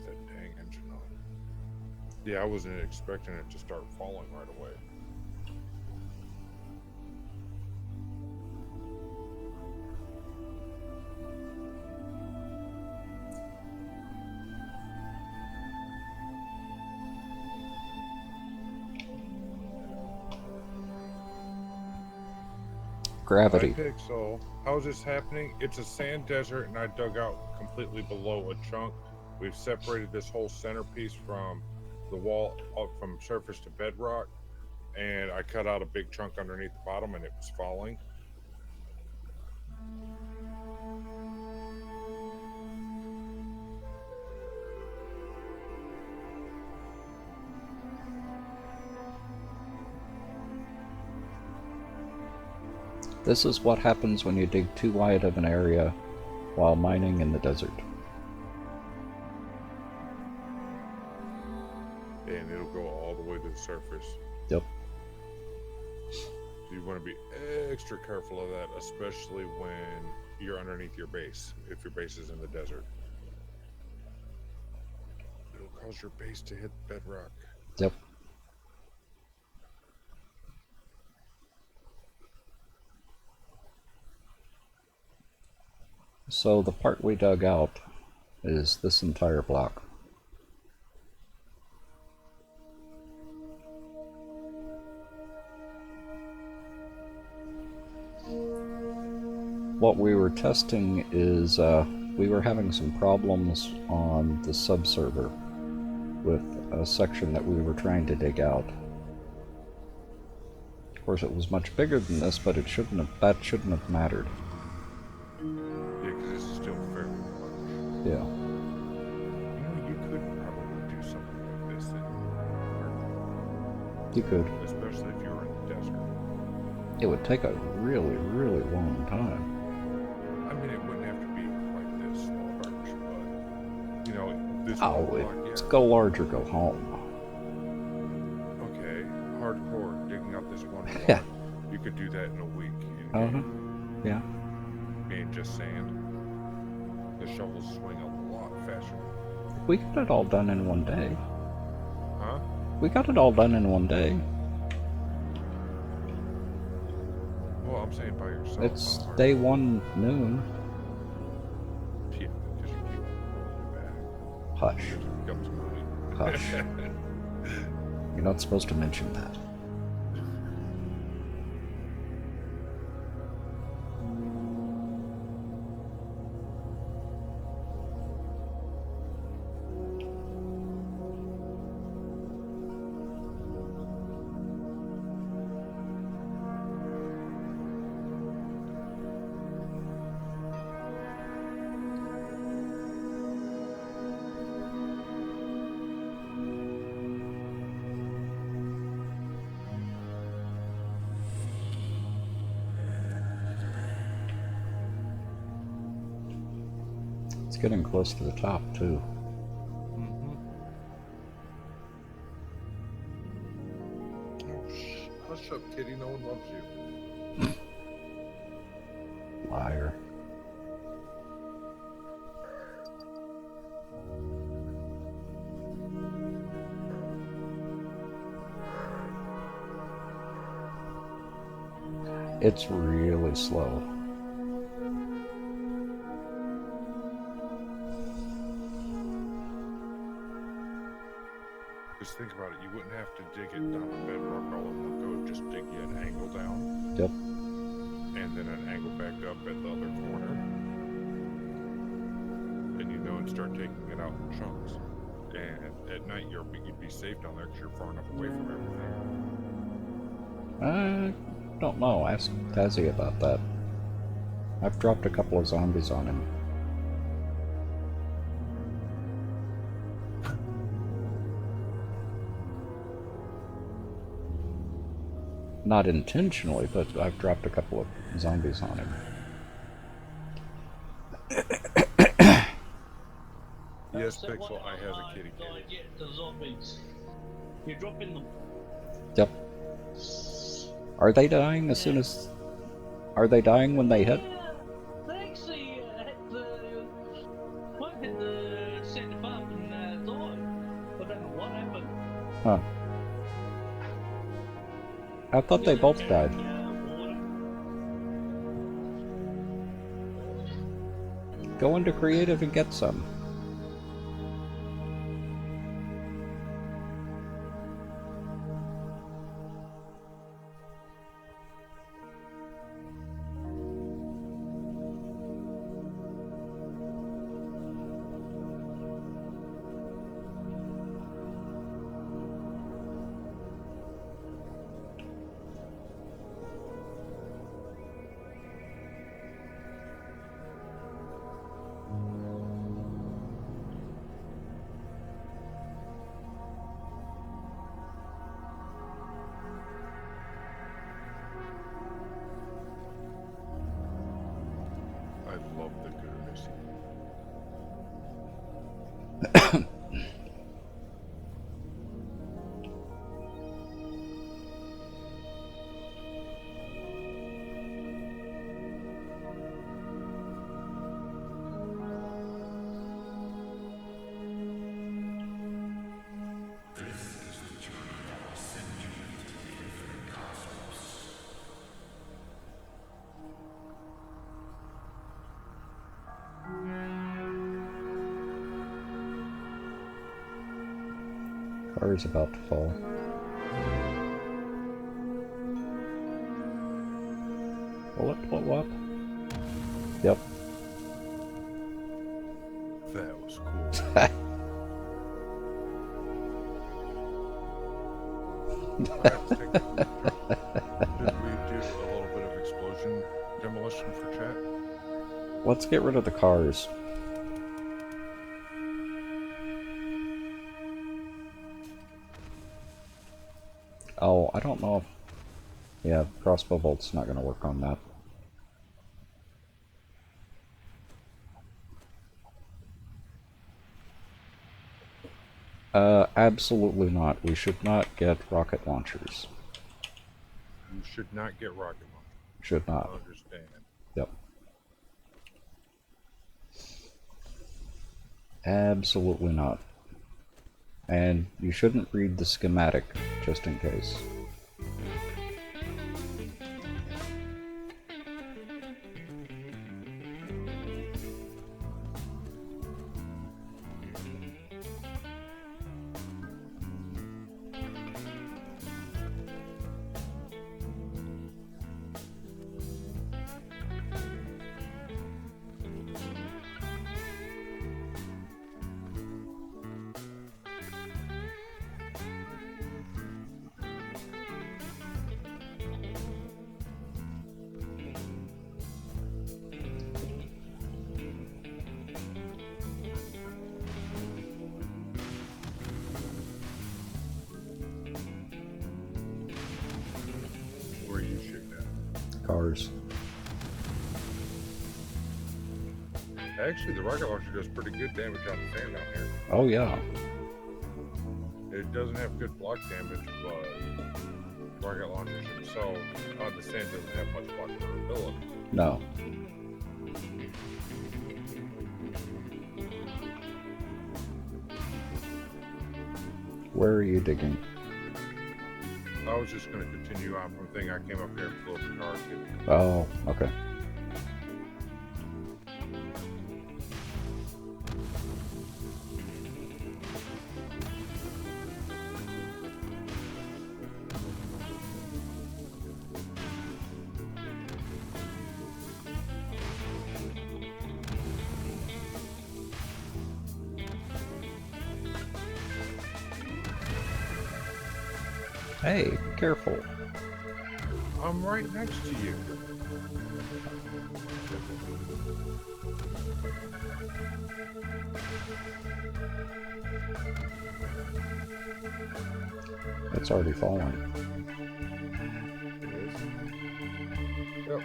That dang engine on. Yeah, I wasn't expecting it to start falling right away. Gravity. Hi, Pixel. How's this happening? It's a sand desert, and I dug out completely below a chunk. We've separated this whole centerpiece from the wall up from surface to bedrock, and I cut out a big chunk underneath the bottom, and it was falling. This is what happens when you dig too wide of an area while mining in the desert. And it'll go all the way to the surface. Yep. So you want to be extra careful of that, especially when you're underneath your base, if your base is in the desert. It'll cause your base to hit bedrock. Yep. So the part we dug out is this entire block. What we were testing is we were having some problems on the subserver with a section that we were trying to dig out. Of course, it was much bigger than this, but it shouldn't have. That shouldn't have mattered. Yeah, because this is still fairly large. Yeah. You know, you could probably do something like this in hardcore, You could. especially if you were in the desert. It would take a really, really long time. I mean, it wouldn't have to be like this large, but you know, this Oh, one block, it's yeah. go large or go home. Okay, hardcore, digging out this one Yeah. block. You could do that in a week. Uh-huh. Yeah. Being just sand. The shovels swing a lot faster. We got it all done in one day. Huh? We got it all done in one day. Well, I'm saying by yourself. It's not hard. day 1 noon. Yeah, because you keep rolling back. Hush. It becomes money. Hush. You're not supposed to mention that. It's getting close to the top, too. Oh, hush up, kitty. No one loves you. Liar. It's really slow. Just think about it. You wouldn't have to dig it down the bedrock all in one go. Just dig you an angle down. Yep. And then an angle back up at the other corner. And you know, and start taking it out in chunks. And at night, you'd be safe down there because you're far enough away from everything. I don't know. Ask Tazzy about that. I've dropped a couple of zombies on him. Not intentionally, but I've dropped a couple of zombies on him. Yes, So Pixel, what I have a I kitty kitty. get the zombies. You're dropping them. Yep. Are they dying as soon as... Are they dying when they hit? Yeah, they actually hit the... One hit the center part and died. I don't know what happened. Huh. I thought they both died. Go into creative and get some. I love the goodness. Car is about to fall. Will it blow up? Yep. Should we do a little bit of explosion demolition for chat? Let's get rid of the cars. Oh, I don't know if... Yeah, crossbow bolt's not going to work on that. Absolutely not. We should not get rocket launchers. You should not get rocket launchers. Should not. I understand. Yep. Absolutely not. And you shouldn't read the schematic, just in case. Where are you shooting at? Cars. Actually, the rocket launcher does pretty good damage on the sand down here. Oh, yeah. It doesn't have good block damage, but rocket launchers themselves on the sand doesn't have much block durability. No. Where are you digging? I was just going to continue on from the thing. I came up here and blew up the car. Oh, okay. Hey, be careful. I'm right next to you. It's already fallen. It is? Yep.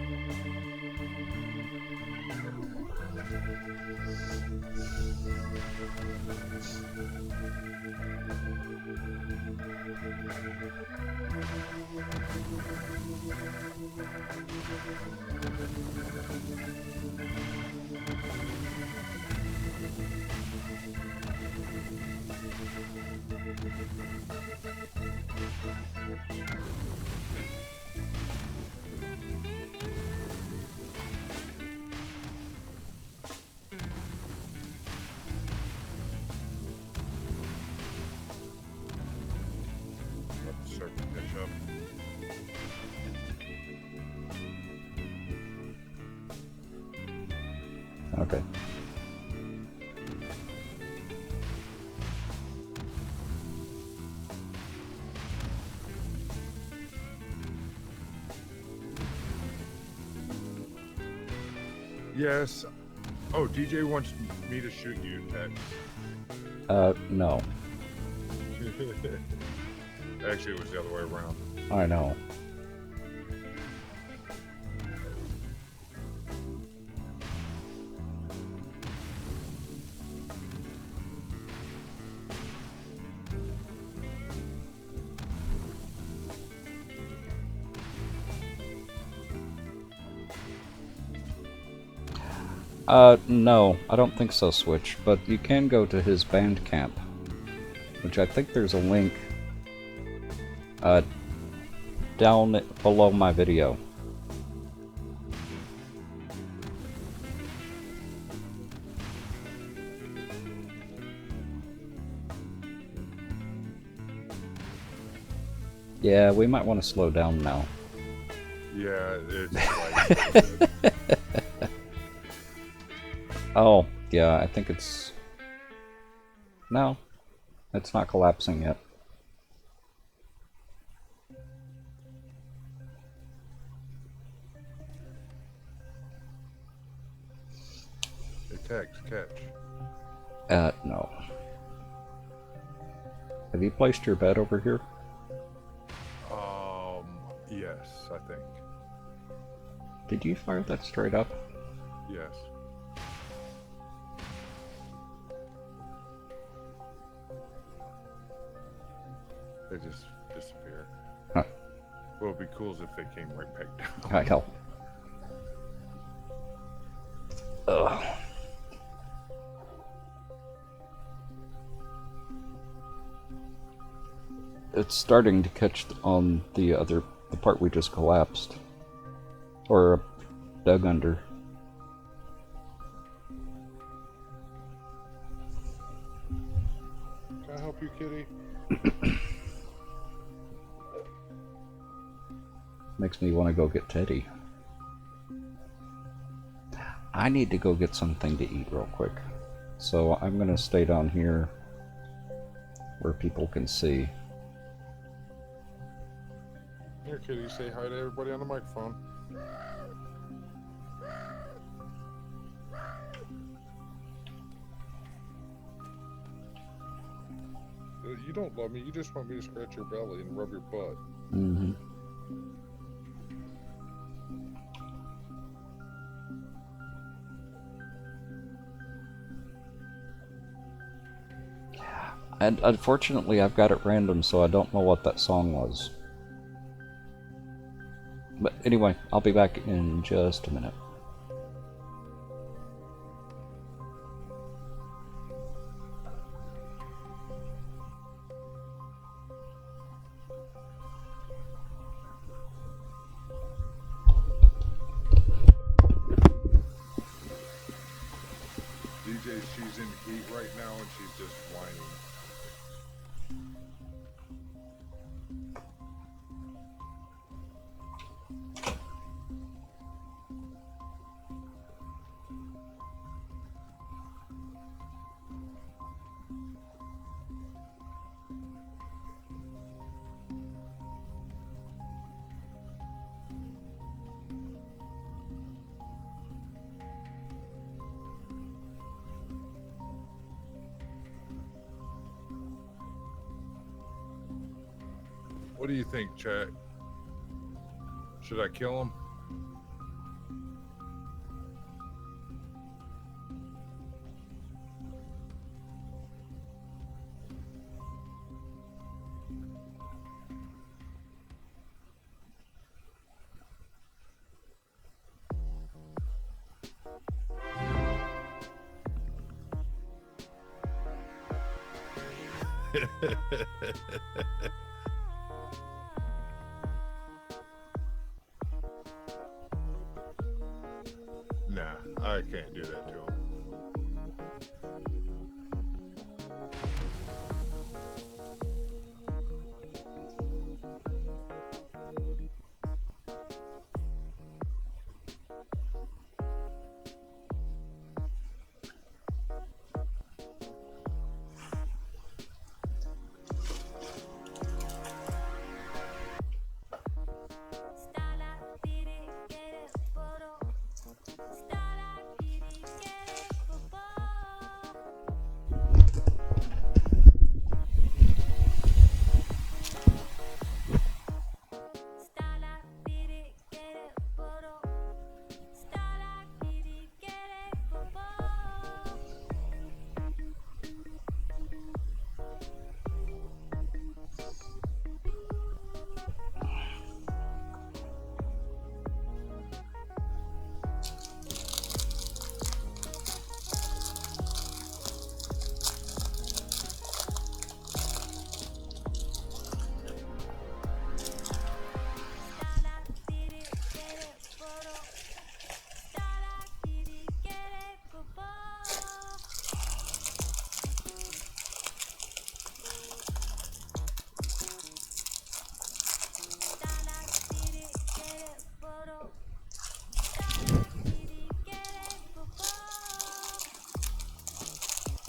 Let's start to catch up. Okay. Yes. Oh, DJ wants me to shoot you, Ted. No. Actually, it was the other way around. I know. No, I don't think so, Switch, but you can go to his Bandcamp, which I think there's a link, down below my video. Yeah, we might want to slow down now. Yeah, it's like... Oh, yeah, I think it's... No, it's not collapsing yet. Text, catch. No. Have you placed your bed over here? Yes, I think. Did you fire that straight up? Yes. They just disappear. Huh. What would be cool is if they came right back down. I help. Ugh. It's starting to catch on the part we just collapsed. Or dug under. Can I help you, kitty? Makes me want to go get Teddy. I need to go get something to eat real quick. So I'm gonna stay down here where people can see. Here, kitty, say hi to everybody on the microphone. You don't love me, you just want me to scratch your belly and rub your butt. Mm-hmm. And unfortunately, I've got it random, so I don't know what that song was. But anyway, I'll be back in just a minute. DJ, she's in heat right now and she's just whining. What do you think, chat? Should I kill him? Nah, I can't do that to him.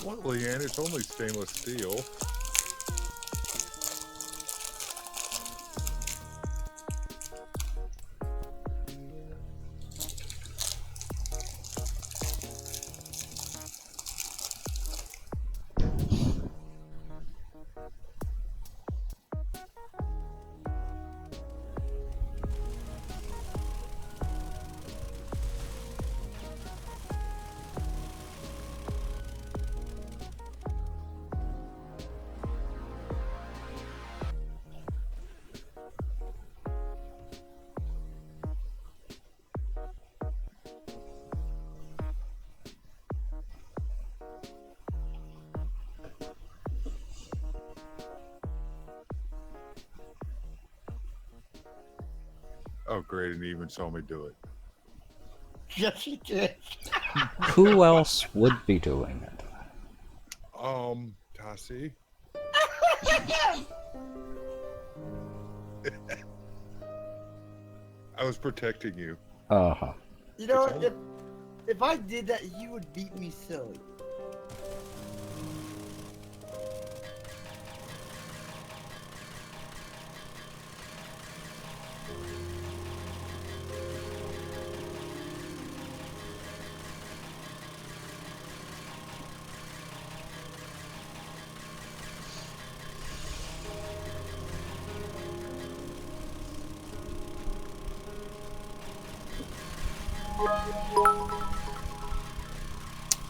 What, Leanne? It's only stainless steel. Oh, great, and he even saw me do it. Yes, he did. Who else would be doing it? Tassie? I was protecting you. Uh-huh. You know, It's if I did that, he would beat me silly.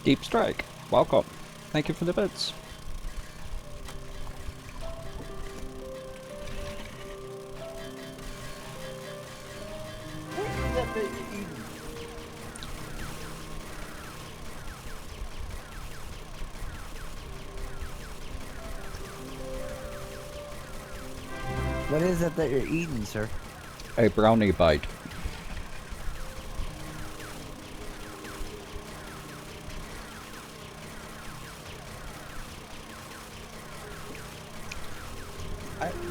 Deep Strike, welcome. Thank you for the bits. What is that that you're eating? What is it that you're eating, sir? A brownie bite.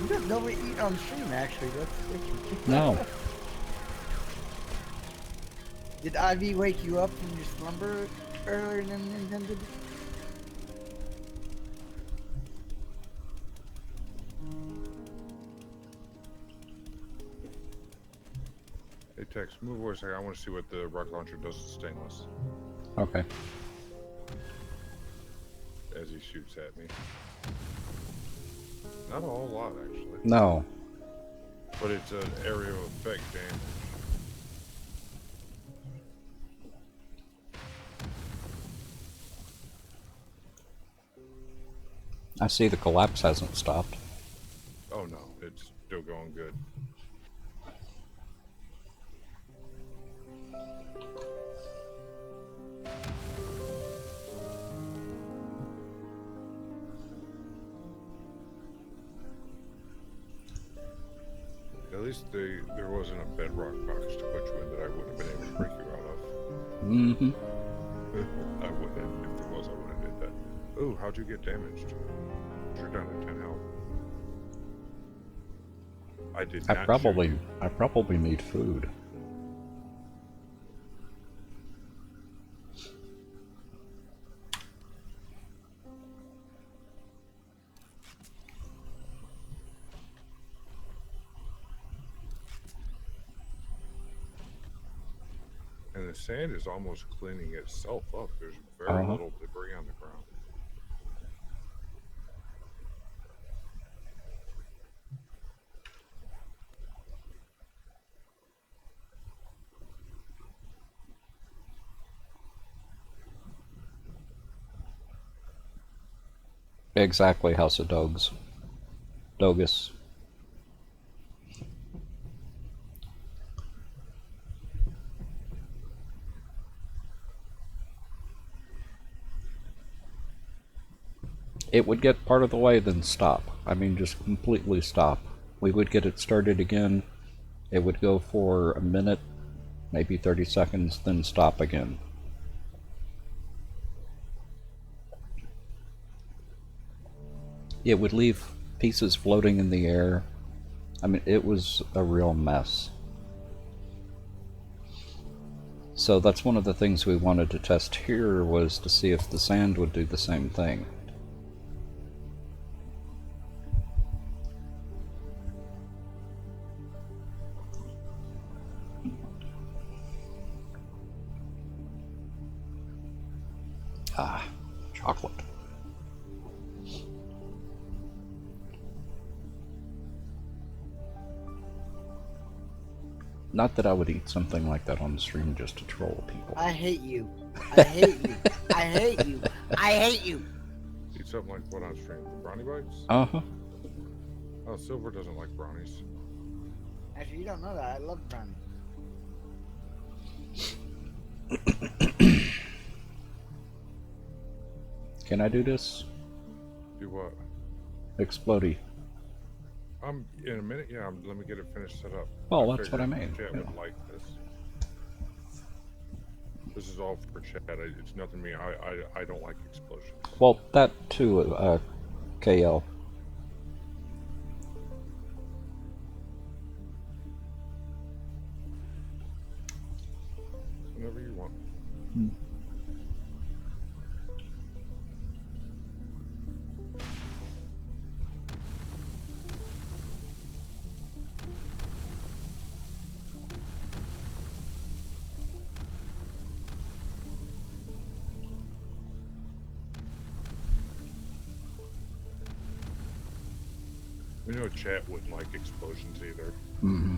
We have nobody eat on stream, actually. That's No. Did Ivy wake you up from your slumber earlier than intended? Hey, Tex, move over a second. I want to see what the rocket launcher does to stainless. Okay. As he shoots at me. Not a whole lot, actually. No. But it's an area of effect damage. I see the collapse hasn't stopped. Oh no, it's still going good. At least there wasn't a bedrock box to put you in that I wouldn't have been able to break you out of. Mm-hmm. I wouldn't have. If there was, I would have did that. Ooh, how'd you get damaged? You're down to 10 health. I did not shoot you. I probably need food. And the sand is almost cleaning itself up. There's very little debris on the ground. Exactly, House of Dogs. Dogus. It would get part of the way, then stop. I mean, just completely stop. We would get it started again. It would go for a minute, maybe 30 seconds, then stop again. It would leave pieces floating in the air. I mean, it was a real mess. So that's one of the things we wanted to test here, was to see if the sand would do the same thing. Ah, chocolate. Not that I would eat something like that on the stream just to troll people. I hate you. I hate you. I hate you. I hate you. Eat something like what on stream? Brownie bites? Uh-huh. Oh, Silver doesn't like brownies. Actually, you don't know that. I love brownies. Can I do this? Do what? Explodey. In a minute, yeah. Let me get it finished set up. Well, that's what I figured mean. Chat Yeah. would like this. This is all for chat. It's nothing me. I don't like explosions. Well, that too, KL. Whenever you want. You know, chat wouldn't like explosions either. Mm-hmm.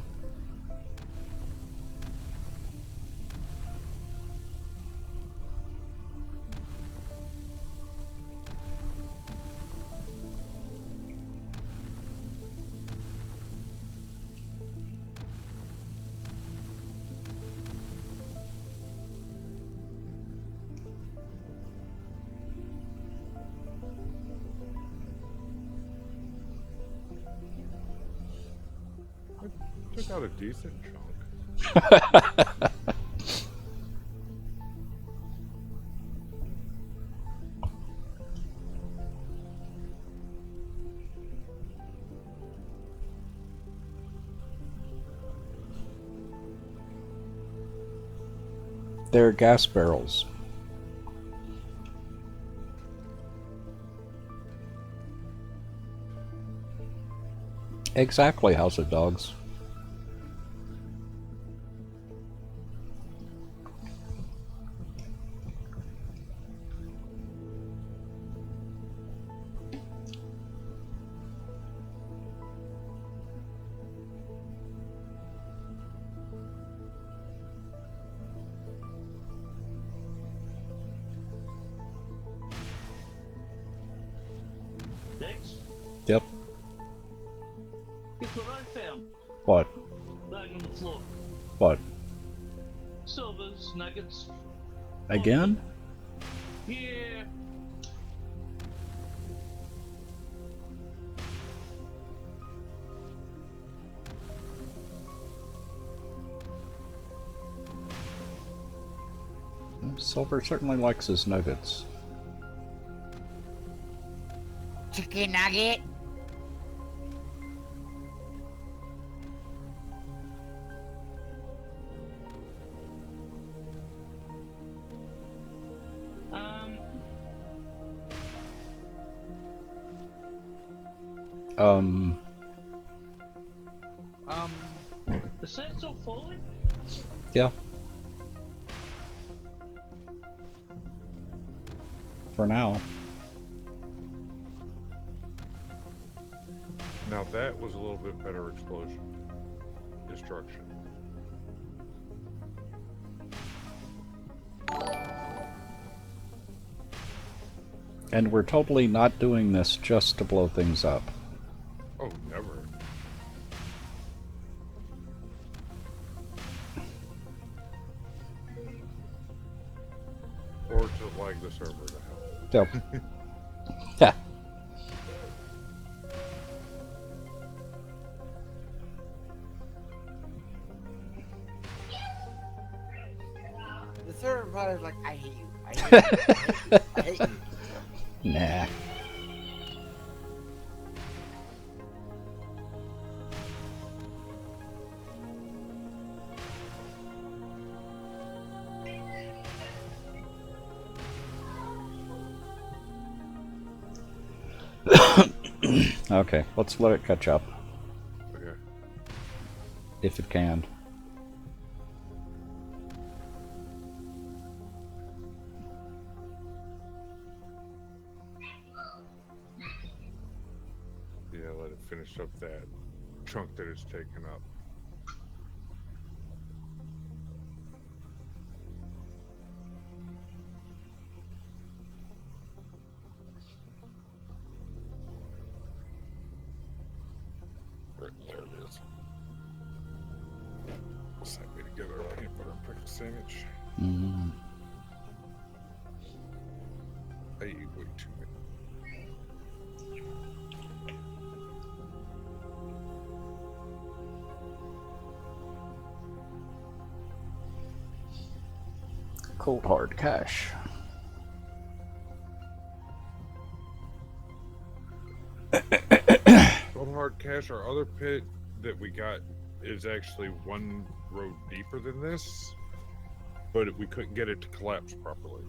Took out a decent chunk. They're gas barrels. Exactly, House of Dogs. Next, Yep. guess what I found? What? Lying on the floor. What? Silvers, nuggets. Again? Yeah. Silver certainly likes his nuggets. Chicken nugget. Um, Is that still falling? yeah. For now. Now that was a little bit better explosion. Destruction. And we're totally not doing this just to blow things up. Oh, never. Or to lag the server to hell. Yep. Yeah. The server probably was like, I hate you. I hate you. I hate you. Nah. Okay, let's let it catch up. Okay. If it can. Yeah, let it finish up that chunk that it's taken up. Right, there it is. Side me together, peanut butter and pickle sandwich. Mm. I eat way too many. Cold hard cash. Cold hard cash, our other pit that we got is actually one road deeper than this, but we couldn't get it to collapse properly.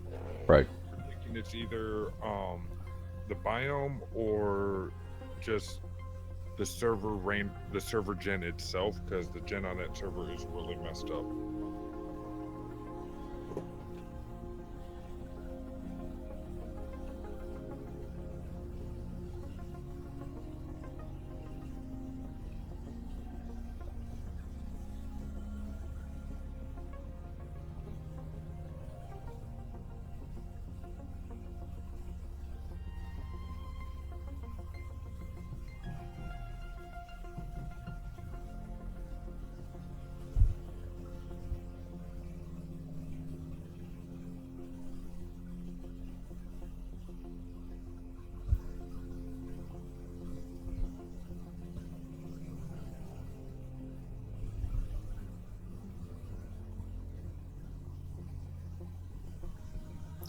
Right. We're thinking it's either the biome or just the server gen itself, because the gen on that server is really messed up.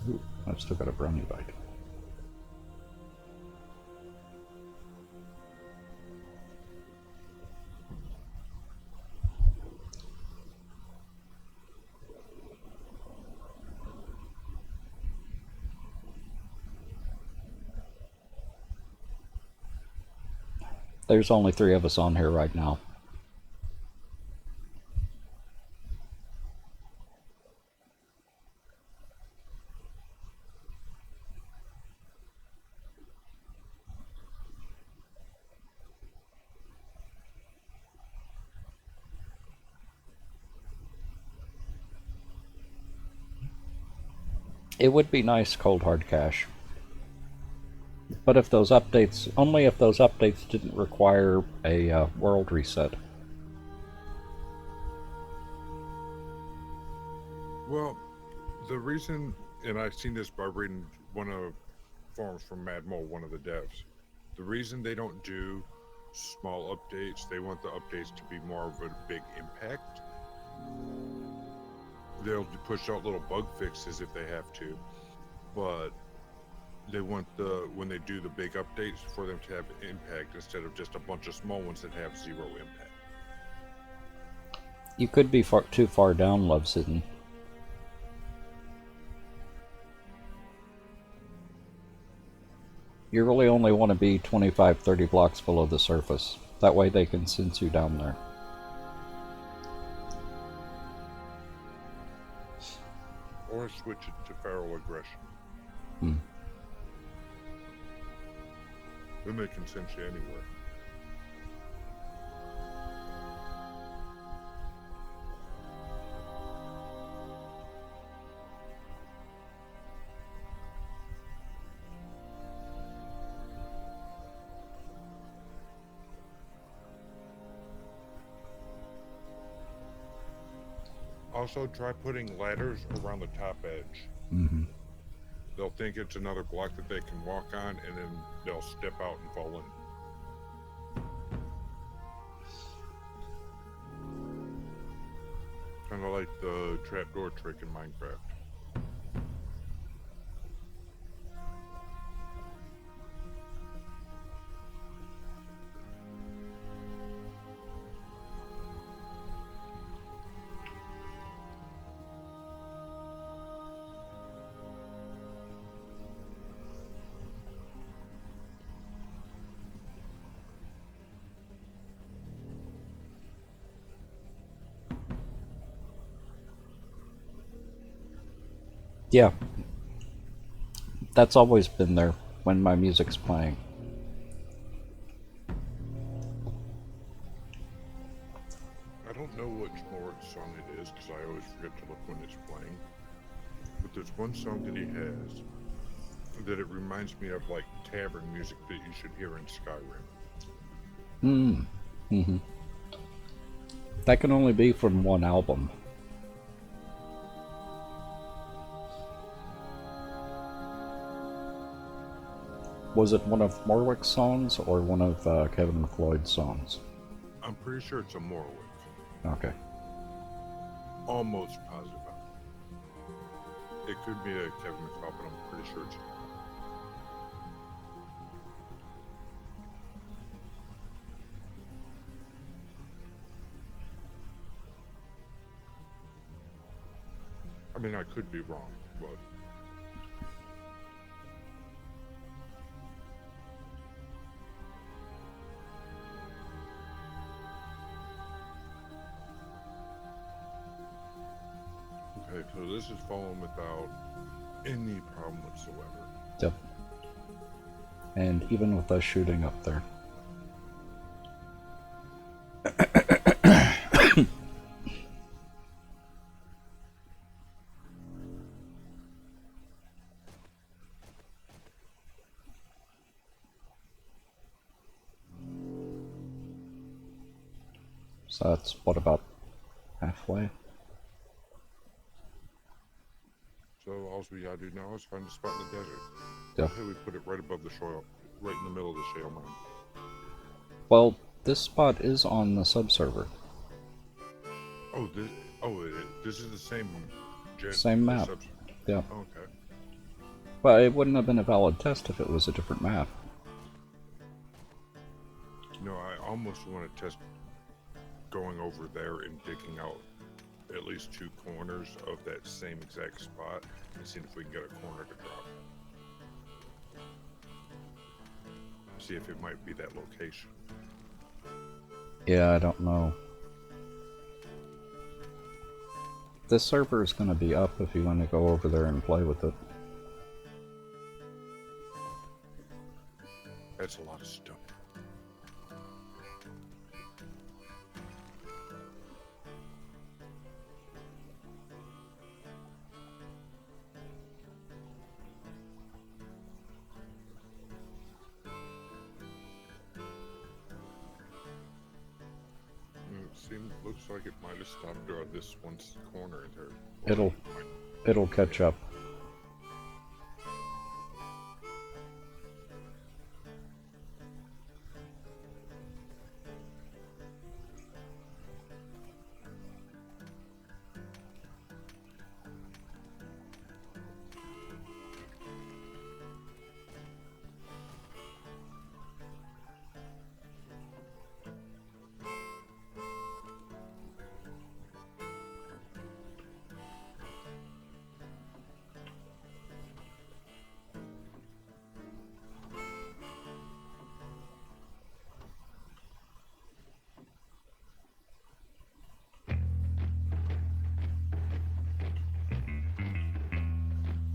Ooh, I've still got a brownie bite. There's only 3 of us on here right now. It would be nice cold hard cash. But if those updates, only if those updates didn't require a world reset. Well, the reason, and I've seen this by reading one of forums from Mad Mole, one of the devs, the reason they don't do small updates, they want the updates to be more of a big impact. They'll push out little bug fixes if they have to, but they want when they do the big updates for them to have impact instead of just a bunch of small ones that have 0 impact. You could be too far down, Love's Hidden. You really only want to be 25-30 blocks below the surface. That way they can sense you down there. Or switch it to feral aggression. Hmm. Then they can sense you anywhere. Also, try putting ladders around the top edge. Mm-hmm. They'll think it's another block that they can walk on, and then they'll step out and fall in. Kind of like the trapdoor trick in Minecraft. Yeah. That's always been there when my music's playing. I don't know which Morwic song it is because I always forget to look when it's playing. But there's one song that he has that it reminds me of like tavern music that you should hear in Skyrim. Mm-hmm. That can only be from one album. Was it one of Morwic's songs or one of Kevin MacLeod's songs? I'm pretty sure it's a Morwic. Okay. Almost positive. It could be a Kevin MacLeod, but I'm pretty sure it's. I mean, I could be wrong, but. Okay, so this is falling without any problem whatsoever. Yep. And even with us shooting up there. So that's what, about halfway? So all we gotta do now is find a spot in the desert. Yep. Okay, we put it right above the shale, right in the middle of the shale mine. Well, this spot is on the subserver. Oh, this is the same. Same map. Yeah. Okay. Well, it wouldn't have been a valid test if it was a different map. No, I almost want to test going over there and digging out at least 2 corners of that same exact spot and seeing if we can get a corner to drop. See if it might be that location. Yeah, I don't know. This server is going to be up if you want to go over there and play with it. That's a lot of stuff. Looks like it might have stopped around this one corner in there. It'll catch up.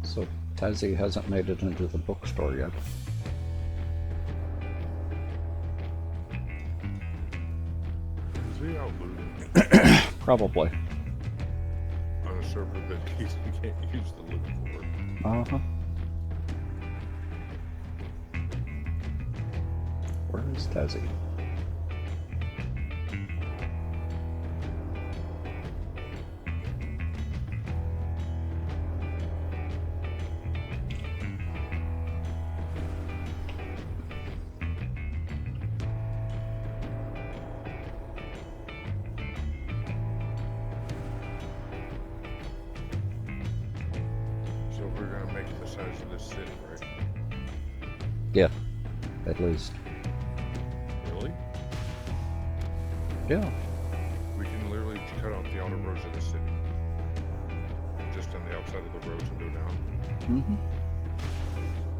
So Tazzy hasn't made it into the bookstore yet. Is he out looting? Probably. On a server that he can't use the loot for. Uh-huh. Where is Tazzy? We're gonna make it the size of this city, right? Yeah, at least. Really? Yeah. We can literally cut out the outer roads of the city. Just on the outside of the roads and go down. Mm-hmm.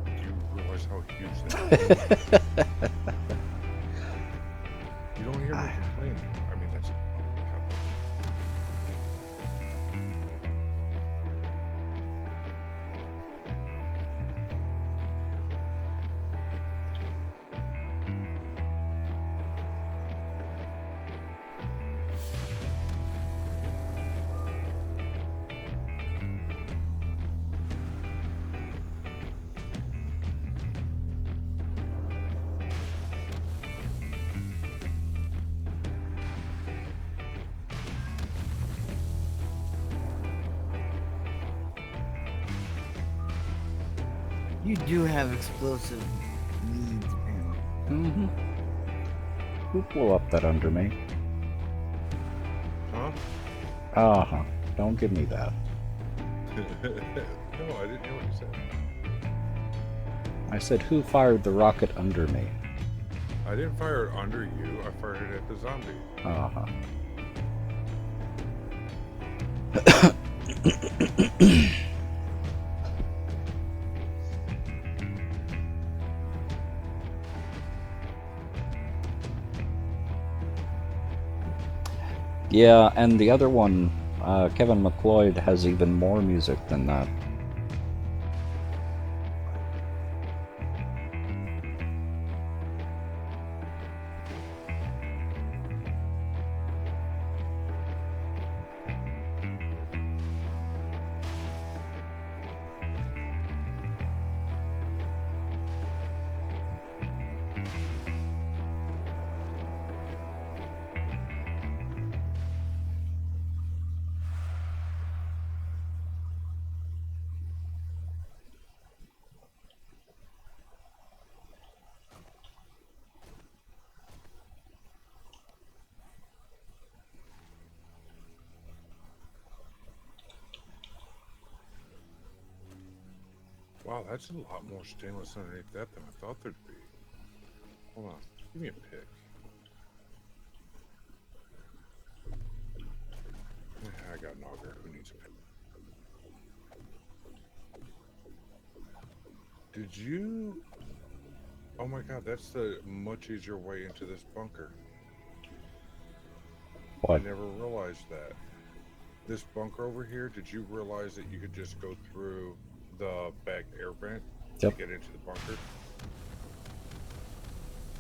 Do you realize how huge that is? You don't hear me complain. I mean, that's... You do have explosive needs, apparently. Mm-hmm. Who blew up that under me? Huh? Uh-huh. Don't give me that. No, I didn't hear what you said. I said, who fired the rocket under me? I didn't fire it under you. I fired it at the zombie. Uh-huh. Yeah, and the other one, Kevin MacLeod, has even more music than that. Wow, that's a lot more stainless underneath that than I thought there'd be. Hold on. Give me a pick. I got an auger. Who needs a pick? Did you... Oh my god, that's the much easier way into this bunker. What? I never realized that. This bunker over here, did you realize that you could just go through the back air vent to Yep. get into the bunker?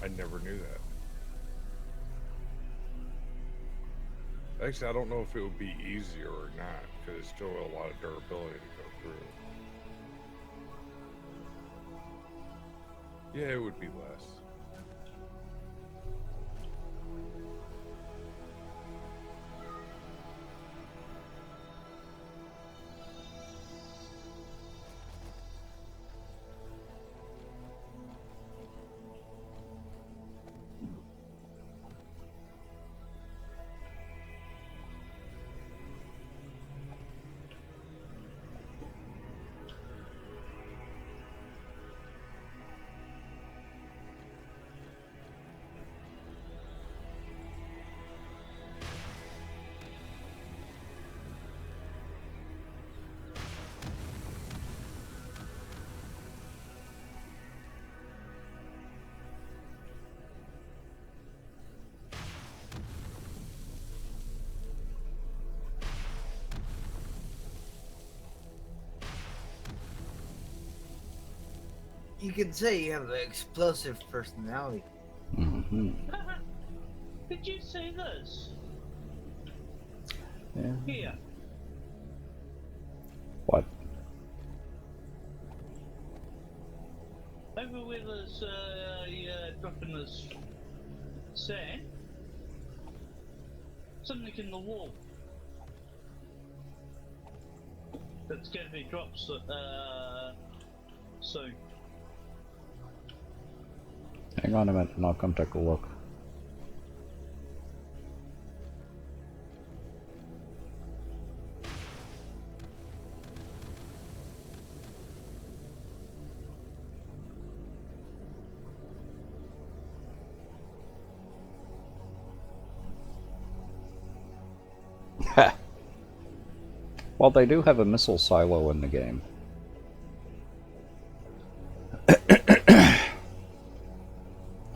I never knew that. Actually, I don't know if it would be easier or not, because it's still a lot of durability to go through. Yeah, it would be less. You could say you have an explosive personality. Mm-hmm. Did you see this? Yeah. Here. What? Over where there's dropping this sand. Something in the wall. That's going to be dropped soon. Hang on a minute and I'll come take a look. Well, they do have a missile silo in the game.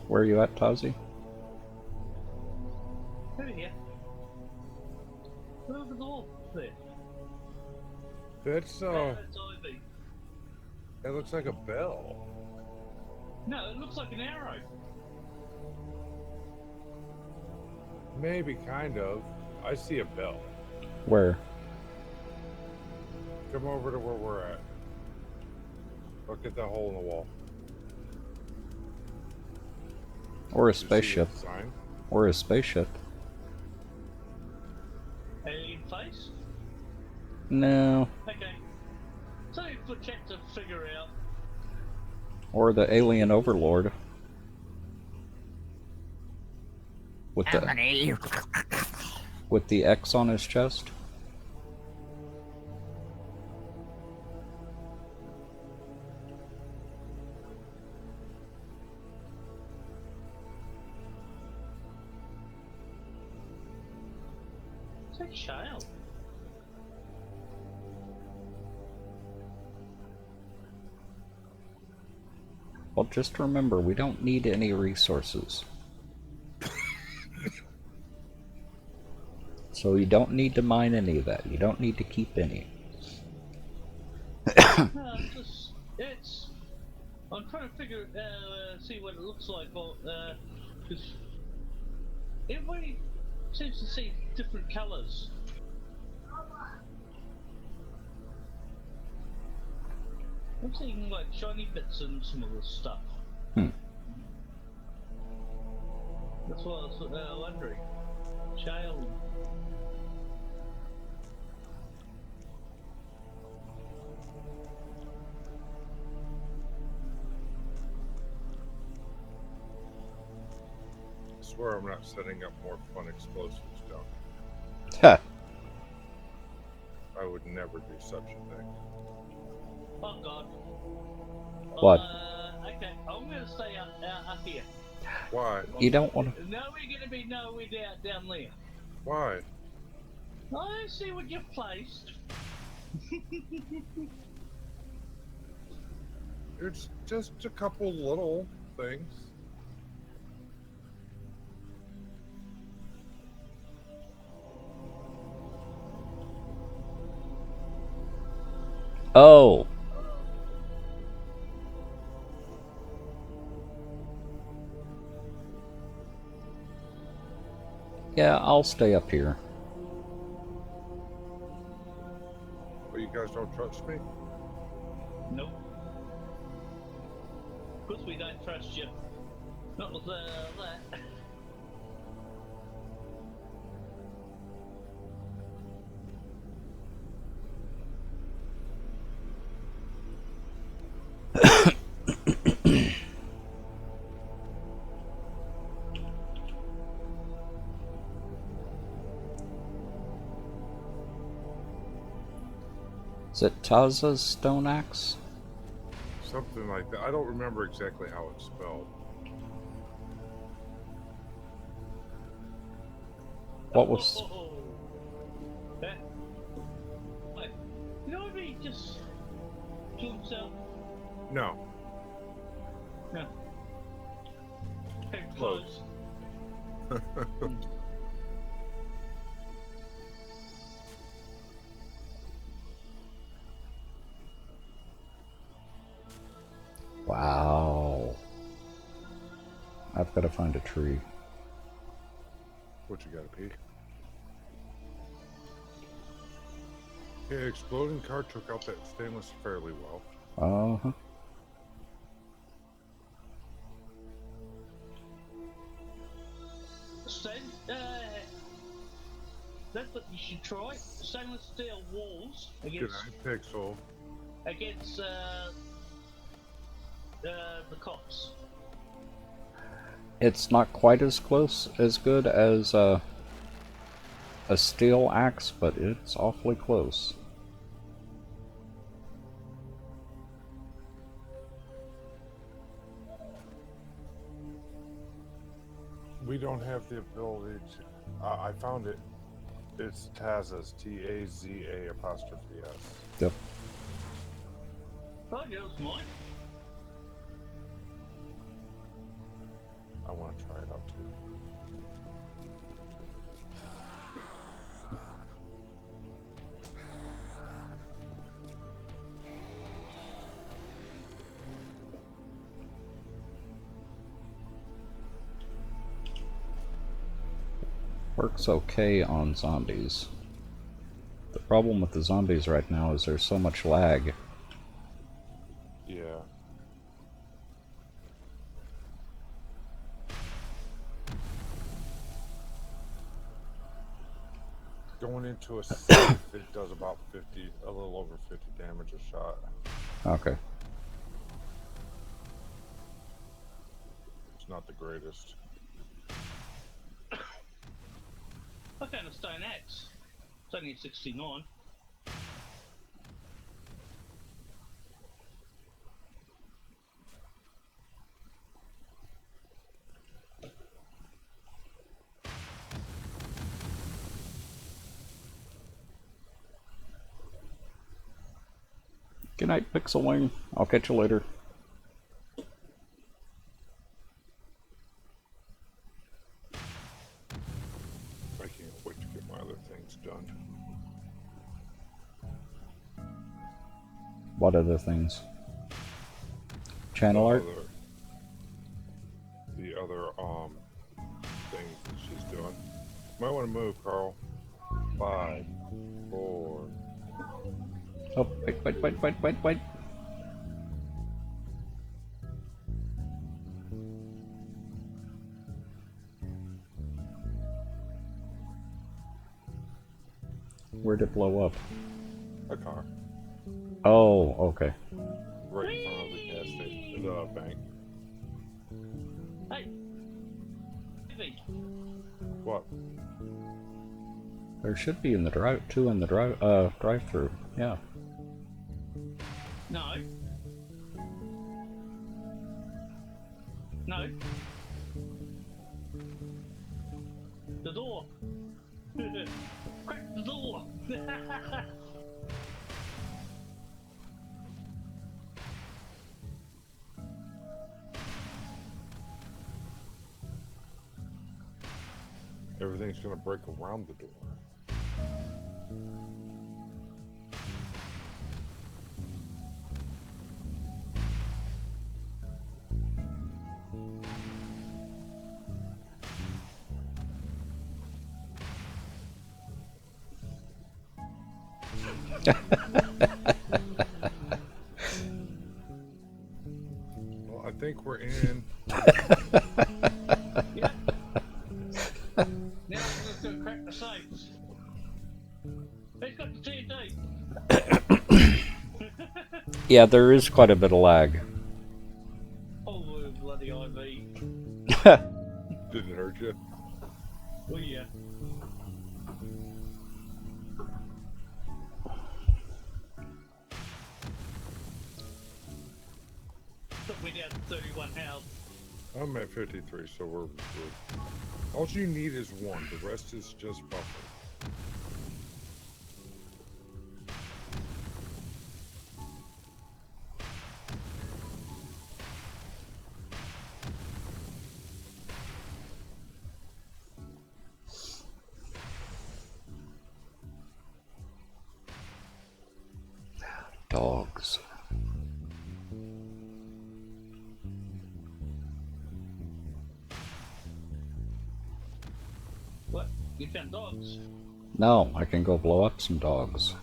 Where are you at, Tazi? Over here. Over the wall there. That's, That's Ivy. that looks like a bell. No, it looks like an arrow. Maybe, kind of. I see a bell. Where? Come over to where we're at. Look at that hole in the wall. Or a Do you see spaceship. the sign? Or a spaceship. Alien face? No. Okay. Something for chat to figure out. Or the alien overlord. With I'm gonna eat you. with the X on his chest. It's a child. Well, just remember, we don't need any resources. So you don't need to mine any of that. You don't need to keep any. No, it's. I'm trying to see what it looks like, or because everybody seems to see different colours. I'm seeing like shiny bits and some of this stuff. That's what I was wondering. Child. I swear I'm not setting up more fun explosives down here. Ha! I would never do such a thing. Oh God. What? Okay, I'm gonna stay up here. Why? You don't want to. No, we're gonna be nowhere down there. Why? I see what you've placed. It's just a couple little things. Oh! Yeah, I'll stay up here. But you guys don't trust me? Nope. Of course we don't trust you. Not with that. Is it Taza's stone axe? Something like that. I don't remember exactly how it's spelled. What was... That. Wait. You know what he just killed himself? No. No. Came close. Wow. I've got to find a tree. What you gotta pee? Yeah, exploding car took out that stainless fairly well. Uh-huh. That's what you should try. Stainless steel walls Good against eye, Pixel. the cops. It's not quite as good as a steel axe, but it's awfully close. We don't have the ability to. I found it. It's Taza's. Taza apostrophe S. Yep. Oh, yeah, it's mine. I want to try it out too. Works okay on zombies. The problem with the zombies right now is there's so much lag. Yeah. Going into a safe, it does about 50, a little over 50 damage a shot. Okay. not the greatest. I found a stone axe. It's only 69. Good night, Pixel Wing. I'll catch you later. I can't wait to get my other things done. What other things? Channel art? The other things that she's doing. Might want to move, Carl. 5, 4. Oh, wait. Where'd it blow up? A car. Oh, okay. Right in front of the gas station. The bank. Hey! Hey! What? There should be in the two in the drive-through. Yeah. No. No. The door. Crack the door. Everything's gonna break around the door. Well, I think we're in. Yeah. Now I'm just gonna crack the safes. Who's got the TNT? Yeah, there is quite a bit of lag. Oh, bloody IV. Did it hurt you? Oh yeah. Took me down to 31 health. I'm at 53, so we're all you need is one. The rest is just buffer. Dogs. What? You found dogs? No, I can go blow up some dogs.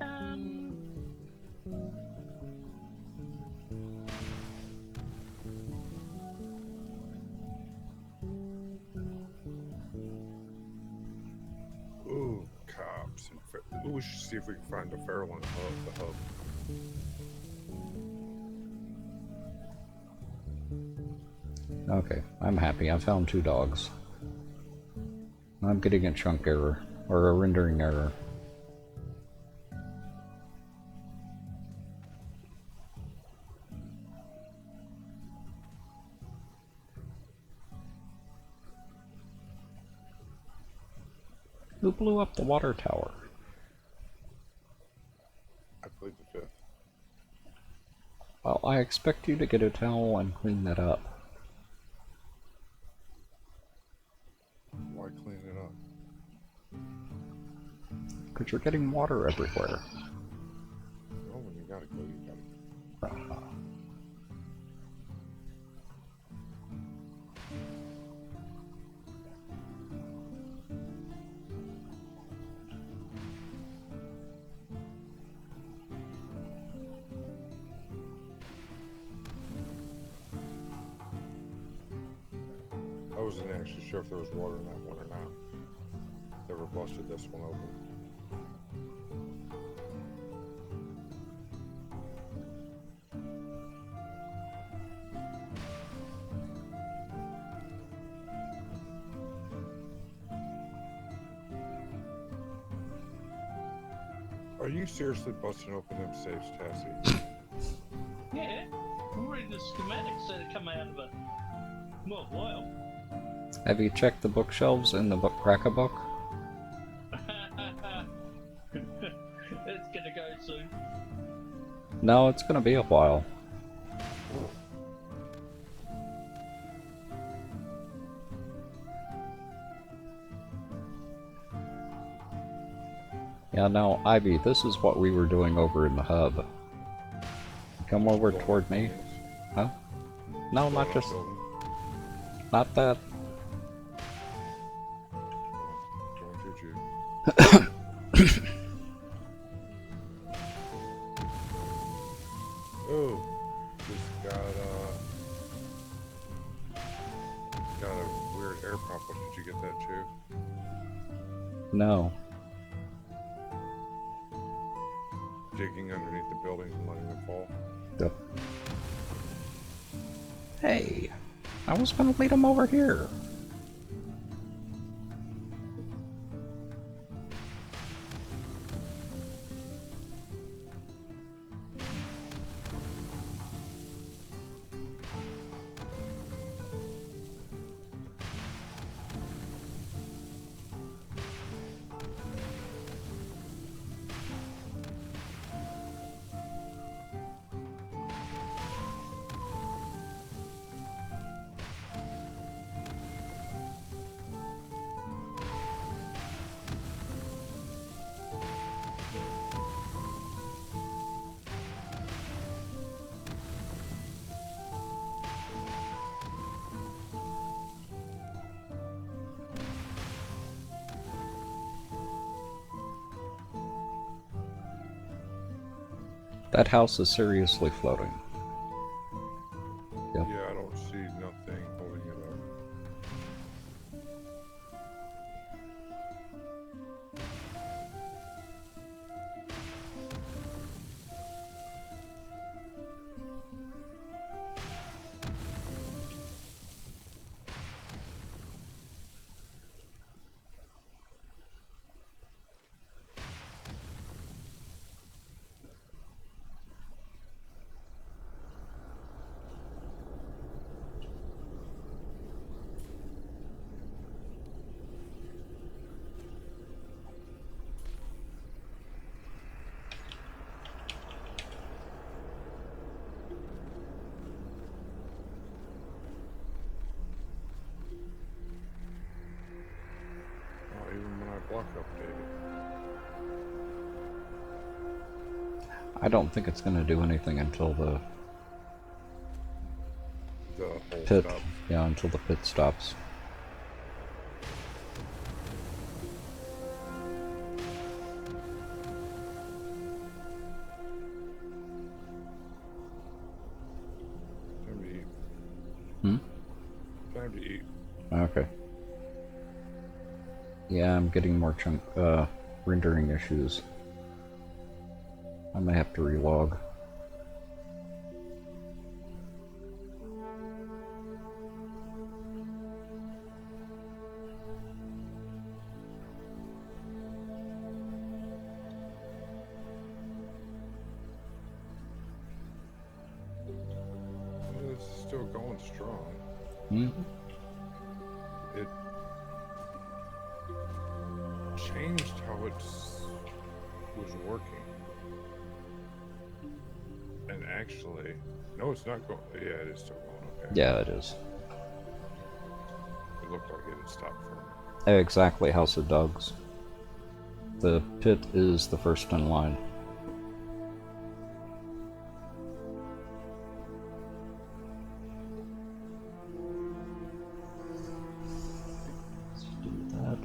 Um. Ooh, cops. Ooh, we should see if we can find a feral in the hub. Okay, I'm happy. I found 2 dogs. I'm getting a chunk error, or a rendering error. Who blew up the water tower? I played the 5th. Well, I expect you to get a towel and clean that up. Why clean it up? Because you're getting water everywhere. Well, when you gotta go, you gotta go. I wasn't actually sure if there was water in that one or not. Never busted this one open. Are you seriously busting open them safes, Tassie? Yeah, I'm reading the schematics that come out of it. Well. Have you checked the bookshelves in the Cracker book? It's gonna go soon. No, it's gonna be a while. Yeah, no, Ivy, this is what we were doing over in the hub. Come over toward me. Huh? No, not just... Not that. Going to you. Oh, just got a weird air pop-up. Did you get that too? No. Digging underneath the buildings and letting them fall. Yep. Hey, I was gonna lead him over here. That house is seriously floating. Yep. Yeah, I don't see nothing holding it up. Even when I block updated. I don't think it's gonna do anything until the The whole pit. stop. Yeah, until the pit stops. Time to eat. Hmm? Time to eat. Okay. Yeah, I'm getting more rendering issues. I may have to relog. It's still going strong. Hmm? It changed how it was working. And actually, no, it's not going. Yeah, it is still going. Okay. Yeah, it is. It looked like it had stopped for a minute. Exactly, House of Dogs. The pit is the first in line. Let's do that.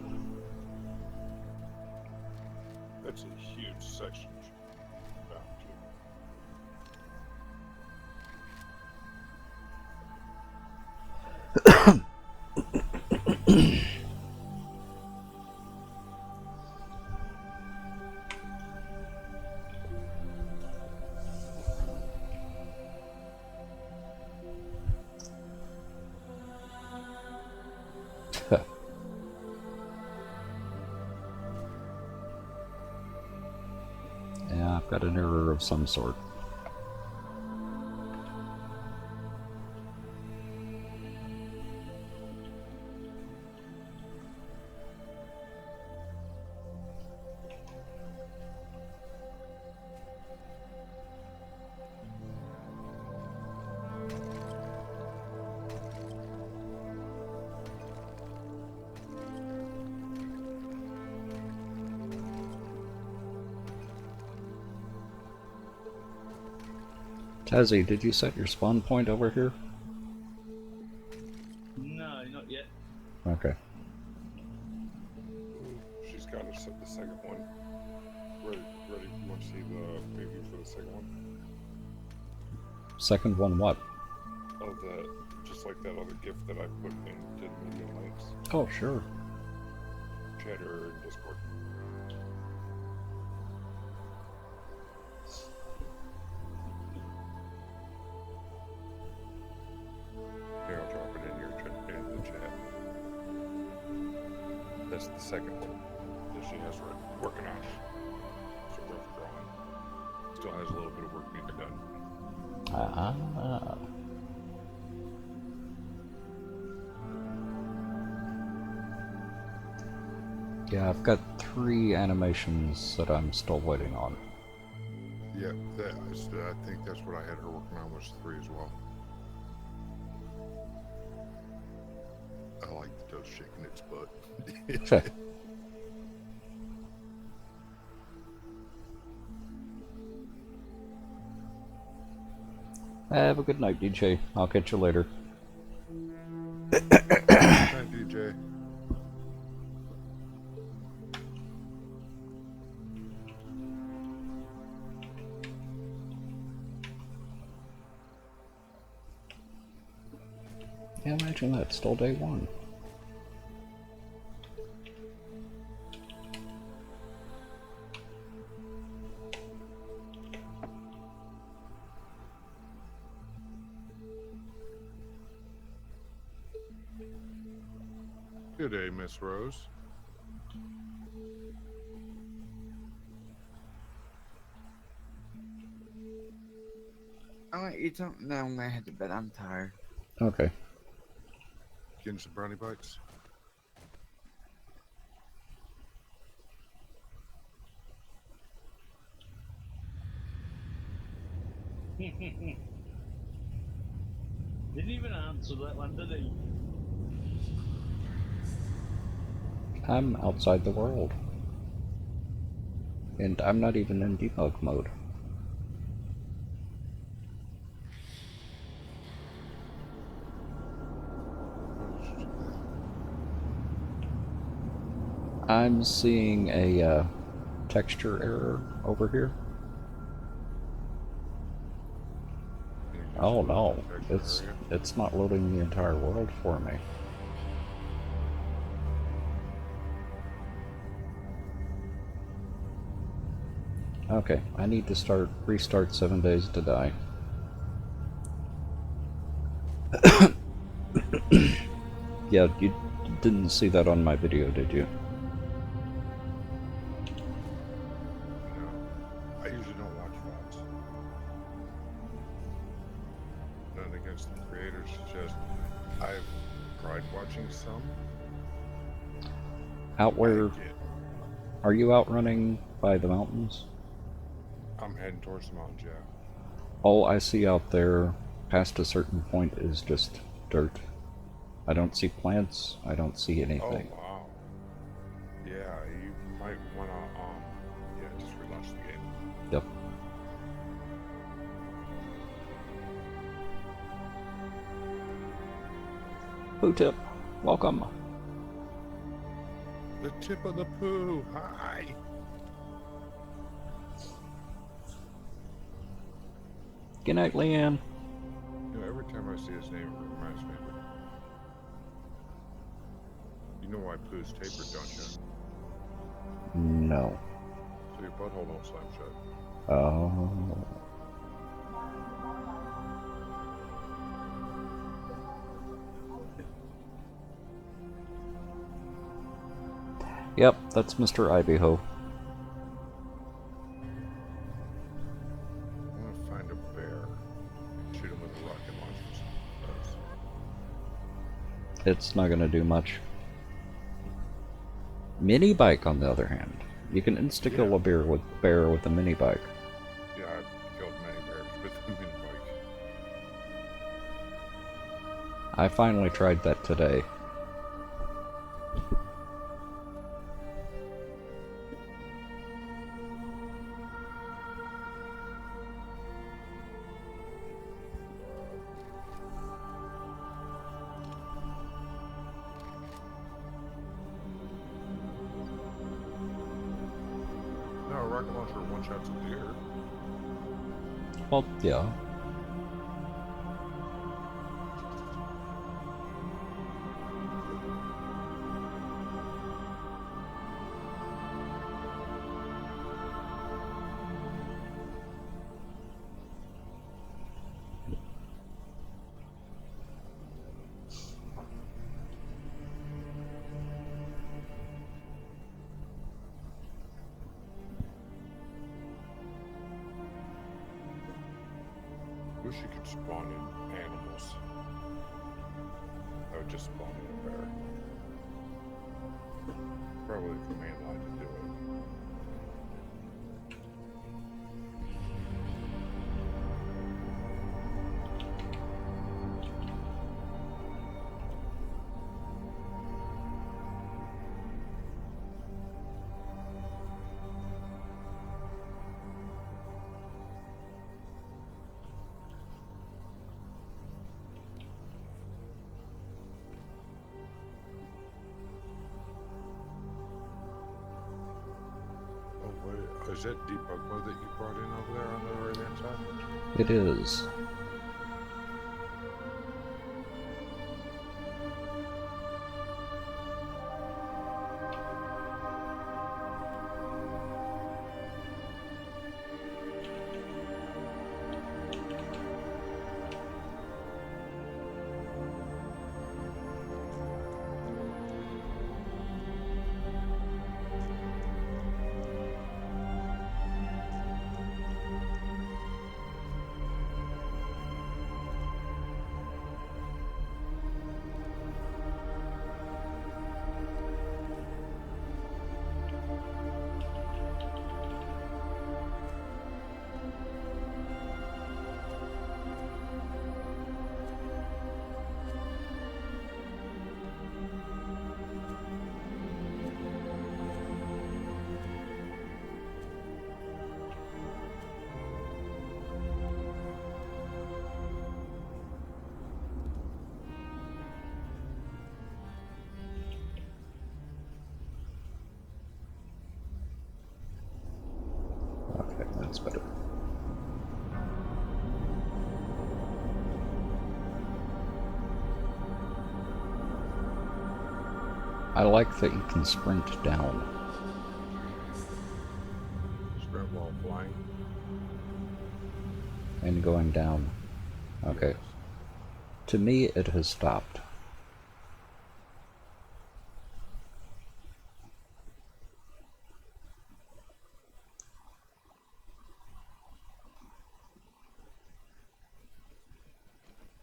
That's a huge section. Down to. got an error of some sort. Tazzy, did you set your spawn point over here? No, not yet. Okay. She's got the second one. Ready? You want to see the preview for the second one? Second one what? Oh, just like that other gift that I put into the media links. Oh, sure. Chat or Discord. Here, I'll drop it in in the chat. That's the second one that she has working on. It's a rough drawing. Still has a little bit of work being done. Yeah, I've got 3 animations that I'm still waiting on. Yeah, I think that's what I had her working on was 3 as well. I like the doe shaking its butt. Have a good night, DJ. I'll catch you later. Good night, DJ. Yeah, imagine that. Still day 1. Good day, Miss Rose. Oh, you don't know when I head to bed. I'm tired. Okay. Getting some brownie bites. Didn't even answer that one, did he? I'm outside the world. And I'm not even in debug mode. I'm seeing a texture error over here. Oh no, it's not loading the entire world for me. Okay, I need to restart 7 Days to Die. Yeah, you didn't see that on my video, did you? No, I usually don't watch VODs. Nothing against the creators, just I've tried watching some. Out where? Are you out running by the mountains? I'm heading towards the mountains, yeah. All I see out there past a certain point is just dirt. I don't see plants, I don't see anything. Oh, wow. Yeah, you might want to, just relaunch the game. Yep. Poo Tip, welcome. The tip of the poo, hi! Good night, Leanne. You know, every time I see his name, it reminds me of it. You know why poo's tapered, don't you? No. So your butthole don't slam shut. Oh. Yep, that's Mr. Ivyho. It's not gonna do much. Mini bike, on the other hand, you can insta kill a bear with a mini bike. Yeah, I've killed many bears with a mini bike. I finally tried that today. No, a rocket launcher one-shots a deer. Well, yeah. Wish you could spawn in animals. I would just spawn in a bear. Probably the command line to do it. Oh wait, is that debug mode that you brought in over there on the right hand side? It is. Okay, that's better. I like that you can sprint down. Sprint while flying. And going down. Okay. Yes. To me, it has stopped.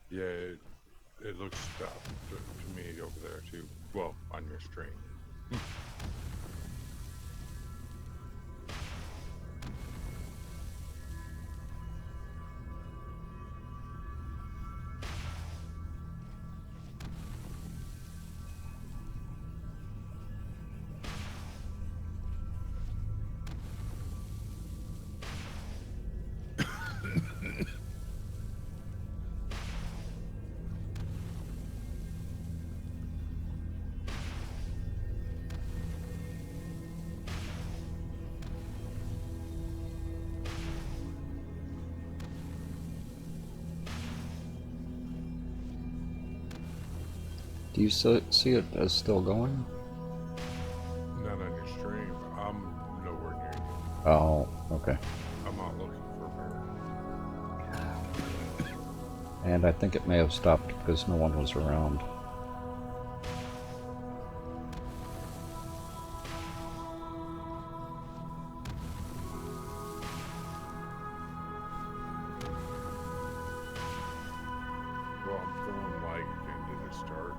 Yeah, it looks stopped to me over there too. Well, on your stream. Do you see it as still going? Not on your stream. I'm nowhere near you. Oh, okay. I'm out looking for a bear. And I think it may have stopped because no one was around. Well, I'm feeling like again. Did it start?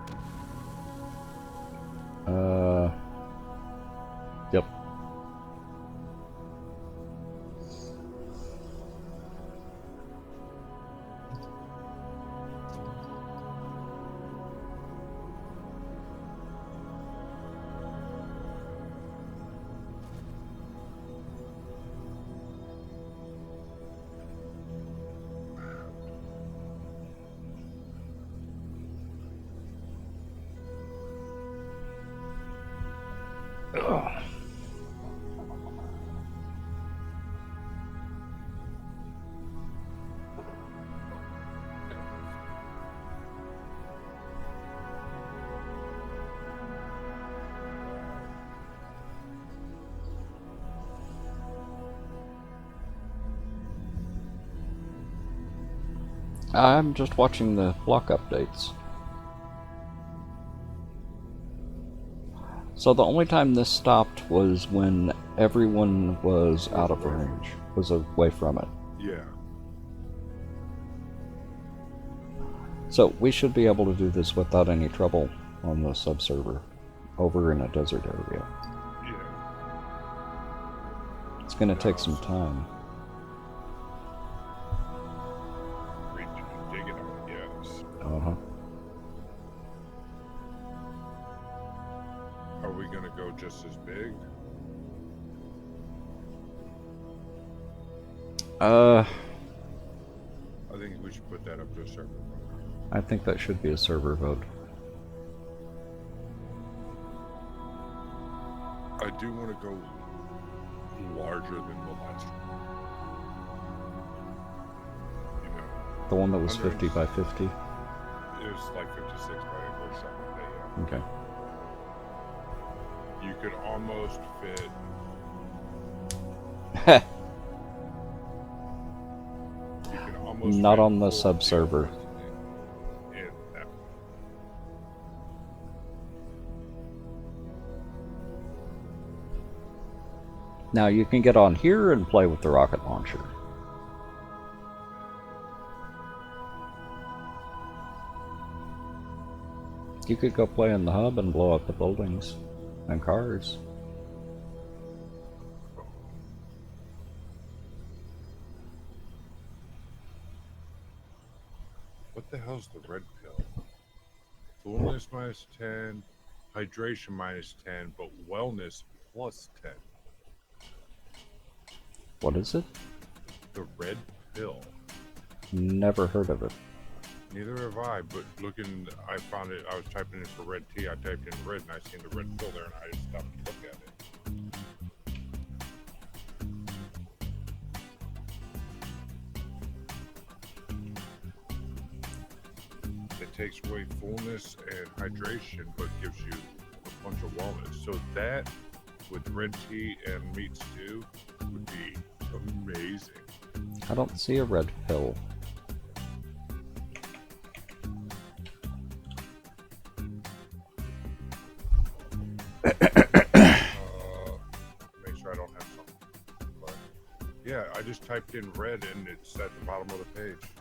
I'm just watching the block updates. So the only time this stopped was when everyone was out of range, was away from it. Yeah. So we should be able to do this without any trouble on the subserver over in a desert area. Yeah. It's going to take some time. Dig it up, yes. Uh-huh. Are we gonna go just as big? I think we should put that up to a server. I think that should be a server vote. I do want to go larger than the last one. You know, The one that was 50 by 50? it was like 56 by or something like that, yeah. Okay. You could almost fit. You could almost Not fit on the 4 subserver. vehicles in that. Now you can get on here and play with the rocket launcher. You could go play in the hub and blow up the buildings and cars. What the hell's the red pill? Fullness -10, hydration -10, but wellness +10. What is it? The red pill. Never heard of it. Neither have I, but looking, I found it. I was typing in for red tea. I typed in red, and I seen the red pill there, and I just stopped to look at it. It takes away fullness and hydration, but gives you a bunch of wellness. So that, with red tea and meat stew, would be amazing. I don't see a red pill. Make sure I don't have something. But yeah, I just typed in red and it's at the bottom of the page.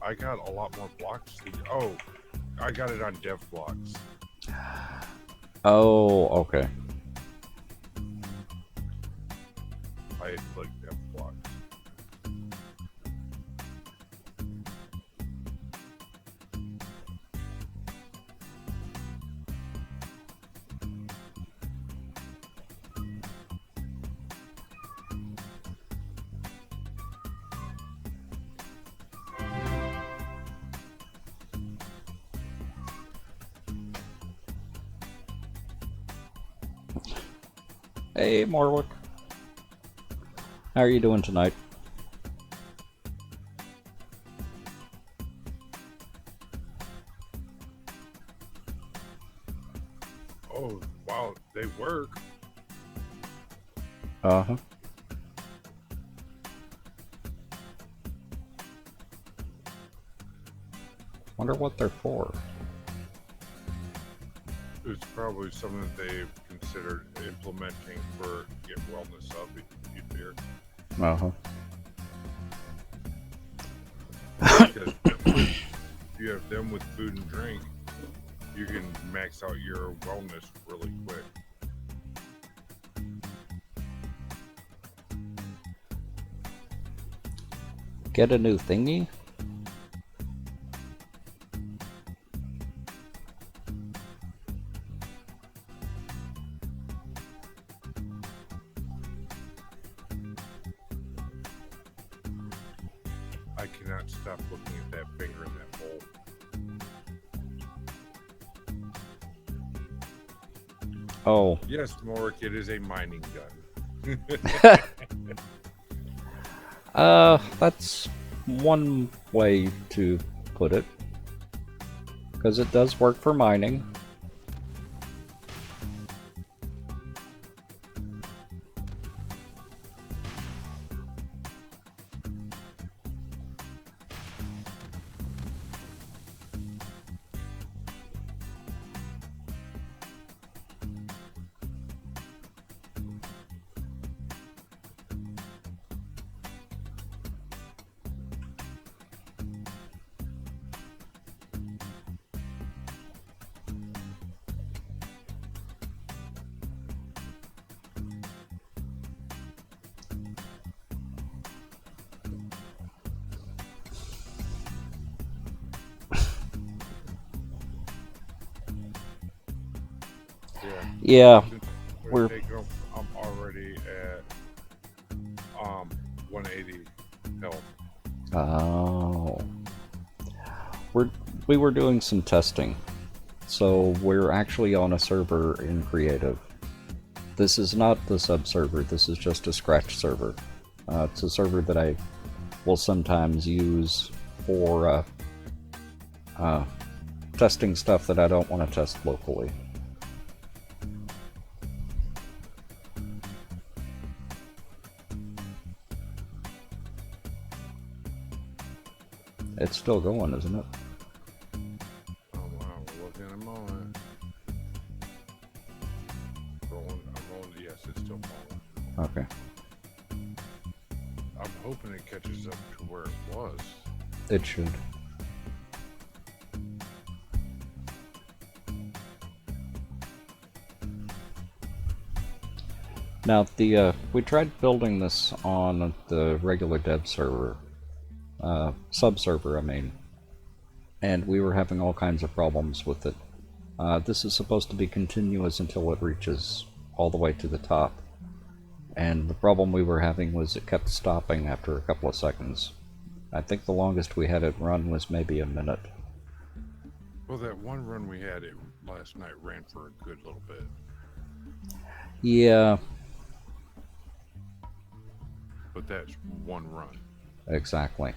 I got a lot more blocks. Oh, I got it on dev blocks. Oh, okay. I like dev blocks. Hey, Morwic. How are you doing tonight? Oh, wow, they work. Uh-huh. Wonder what they're for. It's probably something that they've considered implementing for get wellness up, you'd hear. Uh-huh. Because if you have them with food and drink, you can max out your wellness really quick. Get a new thingy? I cannot stop looking at that finger in that bowl. Oh, Yes, Morwic, it is a mining gun. that's one way to put it. Because it does work for mining. Yeah, we're I'm already at 180 health. oh, we were doing some testing, so we're actually on a server in creative. This is not the sub server. This is just a scratch server. It's a server that I will sometimes use for testing stuff that I don't want to test locally. It's still going, isn't it? Oh wow, we're looking at a moment. I'm on, yes, it's still falling. Okay. I'm hoping it catches up to where it was. It should. Now, we tried building this on the regular dev server, sub-server, I mean, and we were having all kinds of problems with it. This is supposed to be continuous until it reaches all the way to the top, and the problem we were having was it kept stopping after a couple of seconds. I think the longest we had it run was maybe a minute. Well, that one run we had last night ran for a good little bit. Yeah. But that's one run. Exactly.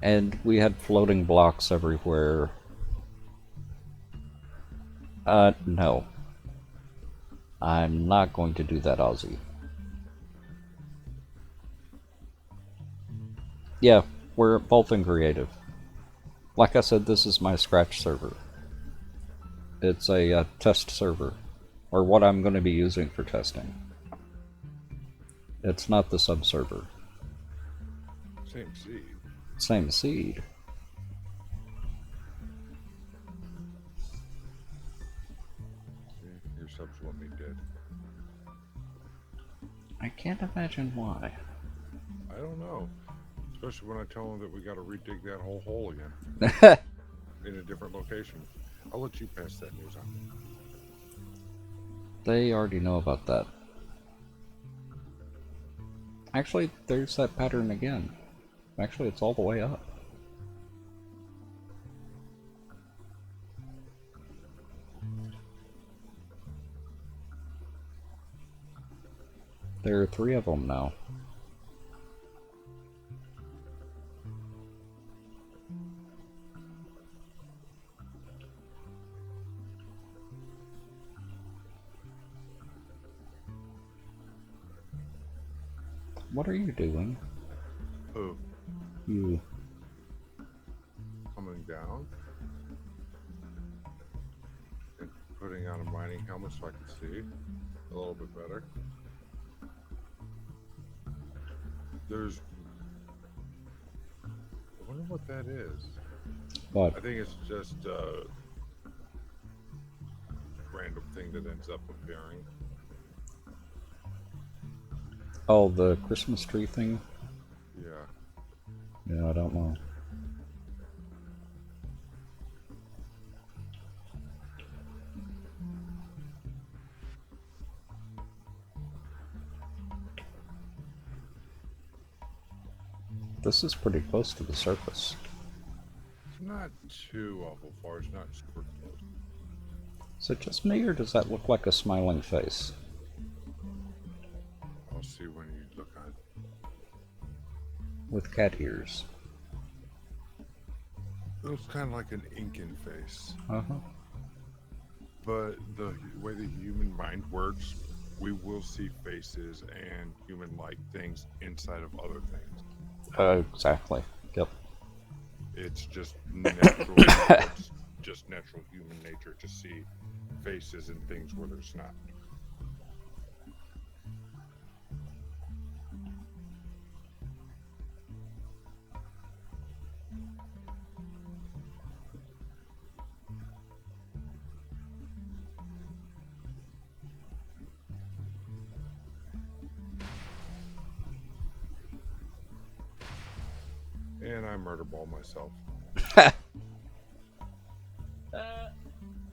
And we had floating blocks everywhere. No. I'm not going to do that, Ozzy. Yeah, we're both in creative. Like I said, this is my scratch server. It's a test server, or what I'm going to be using for testing. It's not the sub server. Same seed. Same seed. See, your subs want me dead. I can't imagine why. I don't know. Especially when I tell them that we got to redig that whole hole again. In a different location. I'll let you pass that news on. They already know about that. Actually, there's that pattern again. Actually, it's all the way up. There are 3 of them now. What are you doing? Who? You. Coming down. And putting on a mining helmet so I can see a little bit better. There's... I wonder what that is. What? I think it's just a random thing that ends up appearing. Oh, the Christmas tree thing? Yeah. Yeah, I don't know. This is pretty close to the surface. It's not too awful far. It's not super close. Is it just me, or does that look like a smiling face? I'll see when you look on. With cat ears. It looks kind of like an Incan face. Uh-huh. But the way the human mind works, we will see faces and human-like things inside of other things. Exactly. Yep. It's just natural. It's just natural human nature to see faces and things where there's not. And I murder ball myself.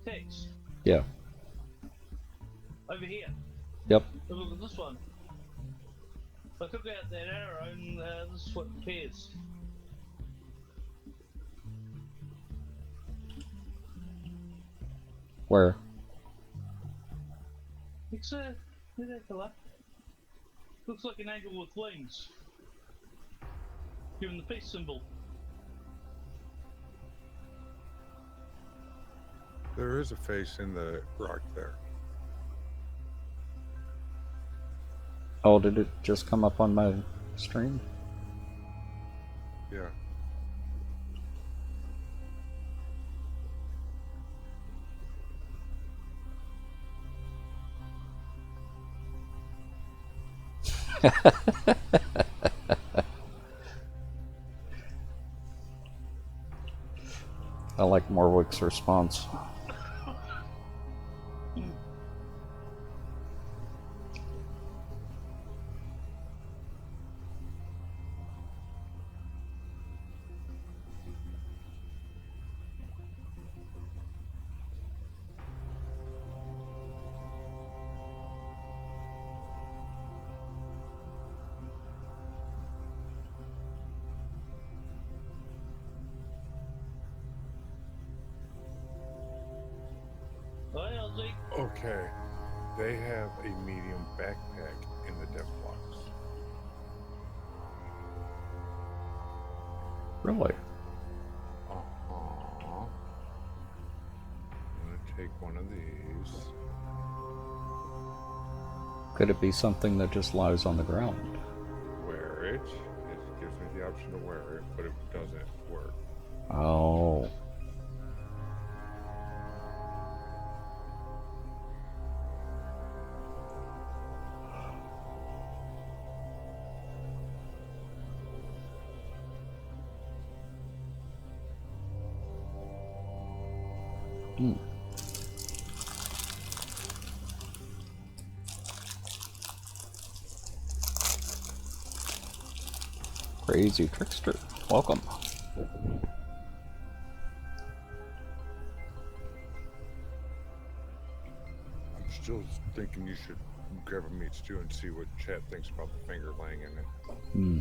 Text. Yeah. Over here. Yep. Look at this one. I took out that arrow and this is what appears. Where? It's looks like an angel with wings. Given the peace symbol. There is a face in the rock there. Oh, did it just come up on my stream? Yeah. I like Morwic's response. Well, Zeke, Okay. They have a medium backpack in the dev blocks. Really? Uh-huh. I'm gonna take one of these. Could it be something that just lies on the ground? Wear it. It gives me the option to wear it, but it doesn't work. Oh. Hmm. Crazy trickster, welcome. I'm still thinking you should grab a meat stew and see what chat thinks about the finger laying in it. Hmm.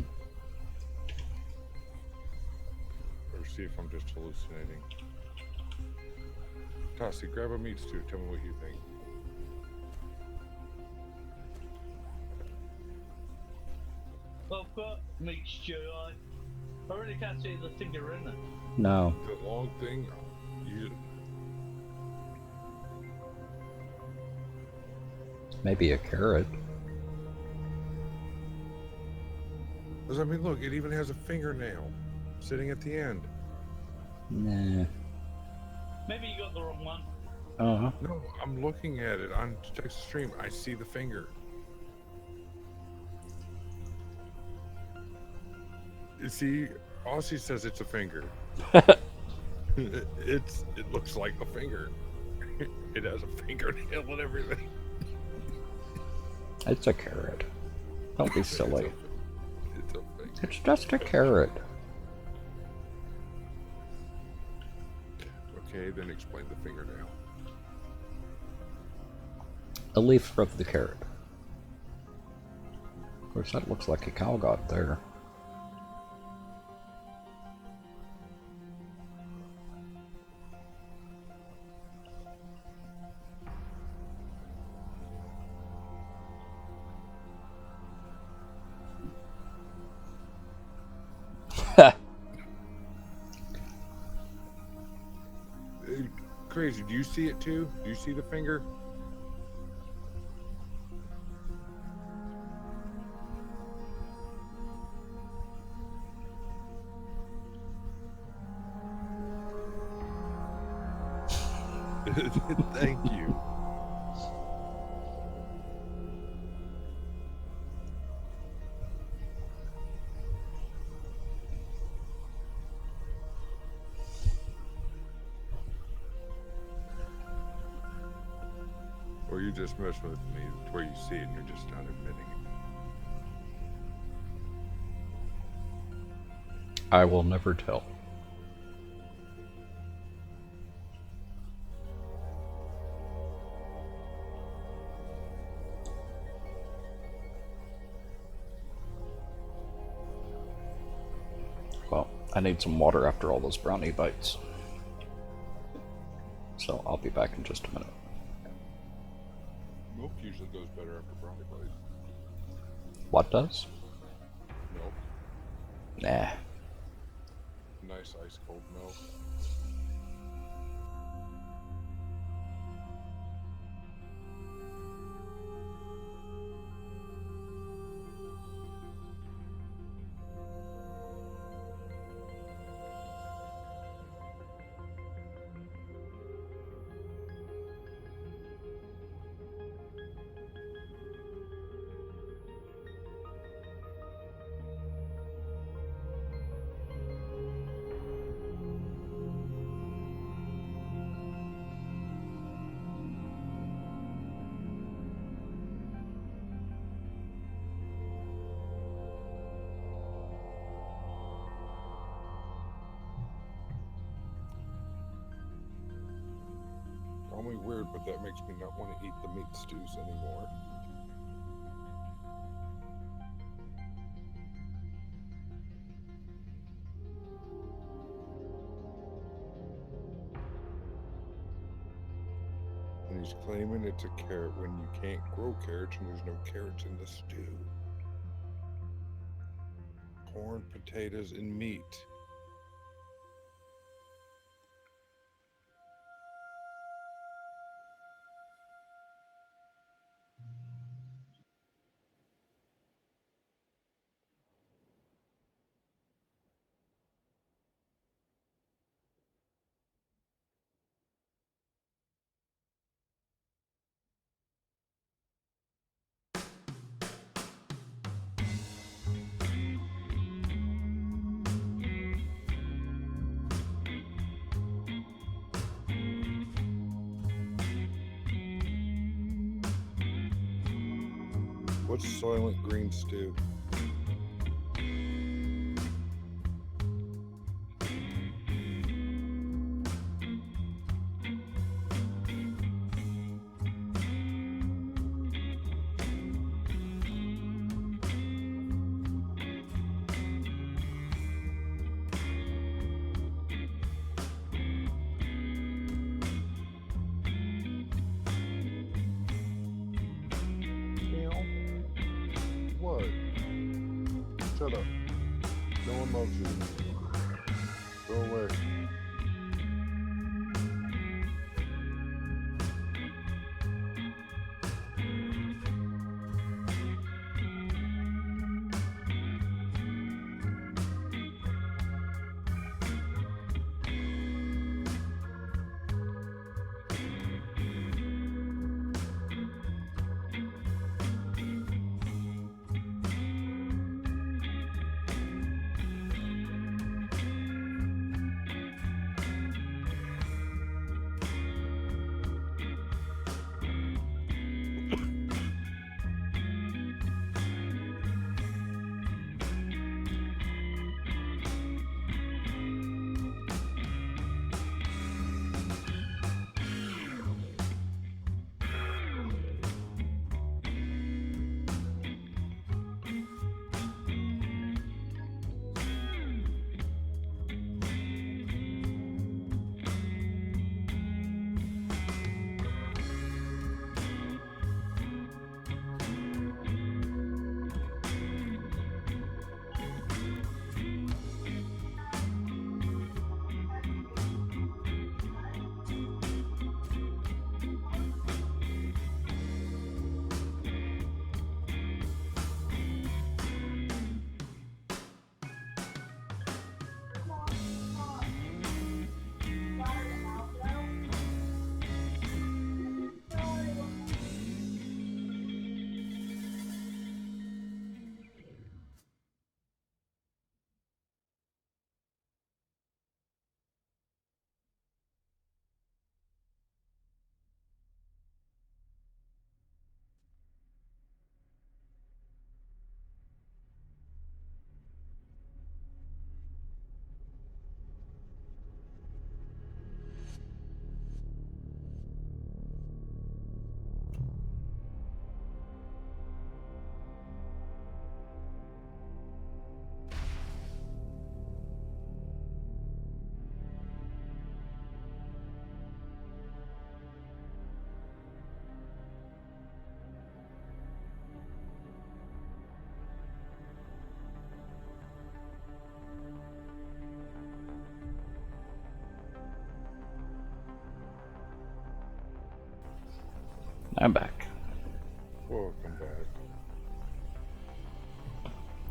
Or see if I'm just hallucinating. Tassi, grab a meat stew. Tell me what you think. I've got mixture. I really can't see the finger in it. No. The long thing, you, Maybe a carrot. because I mean, look, it even has a fingernail sitting at the end. Nah. Maybe you got the wrong one. Uh-huh. No, I'm looking at it on text stream. I see the finger. You see, Aussie says it's a finger. It looks like a finger. It has a fingernail and everything. It's a carrot. Don't be silly. It's a finger. It's just a carrot. Okay, then explain the fingernail. A leaf of the carrot. Of course, that looks like a cow god there. crazy. Do you see it too? Do you see the finger? Thank you. Or you just mess with me to where you see it and you're just not admitting it. I will never tell. Well, I need some water after all those brownie bites. So I'll be back in just a minute. Milk usually goes better after brownie bites. What does? Milk. Nah. Nice ice cold milk. Call me weird, but that makes me not want to eat the meat stews anymore. And he's claiming it's a carrot when you can't grow carrots and there's no carrots in the stew. Corn, potatoes, and meat. What's Soylent Green stew? What? Shut up. No emotion. Go away. I'm back. Welcome back.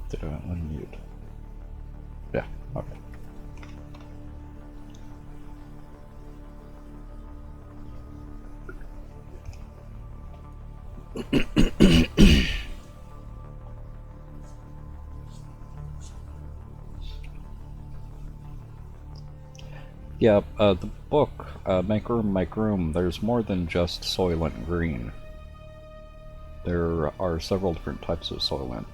Did I unmute? Yeah, okay. Yeah, the book, Make Room, there's more than just Soylent Green. There are several different types of Soylent.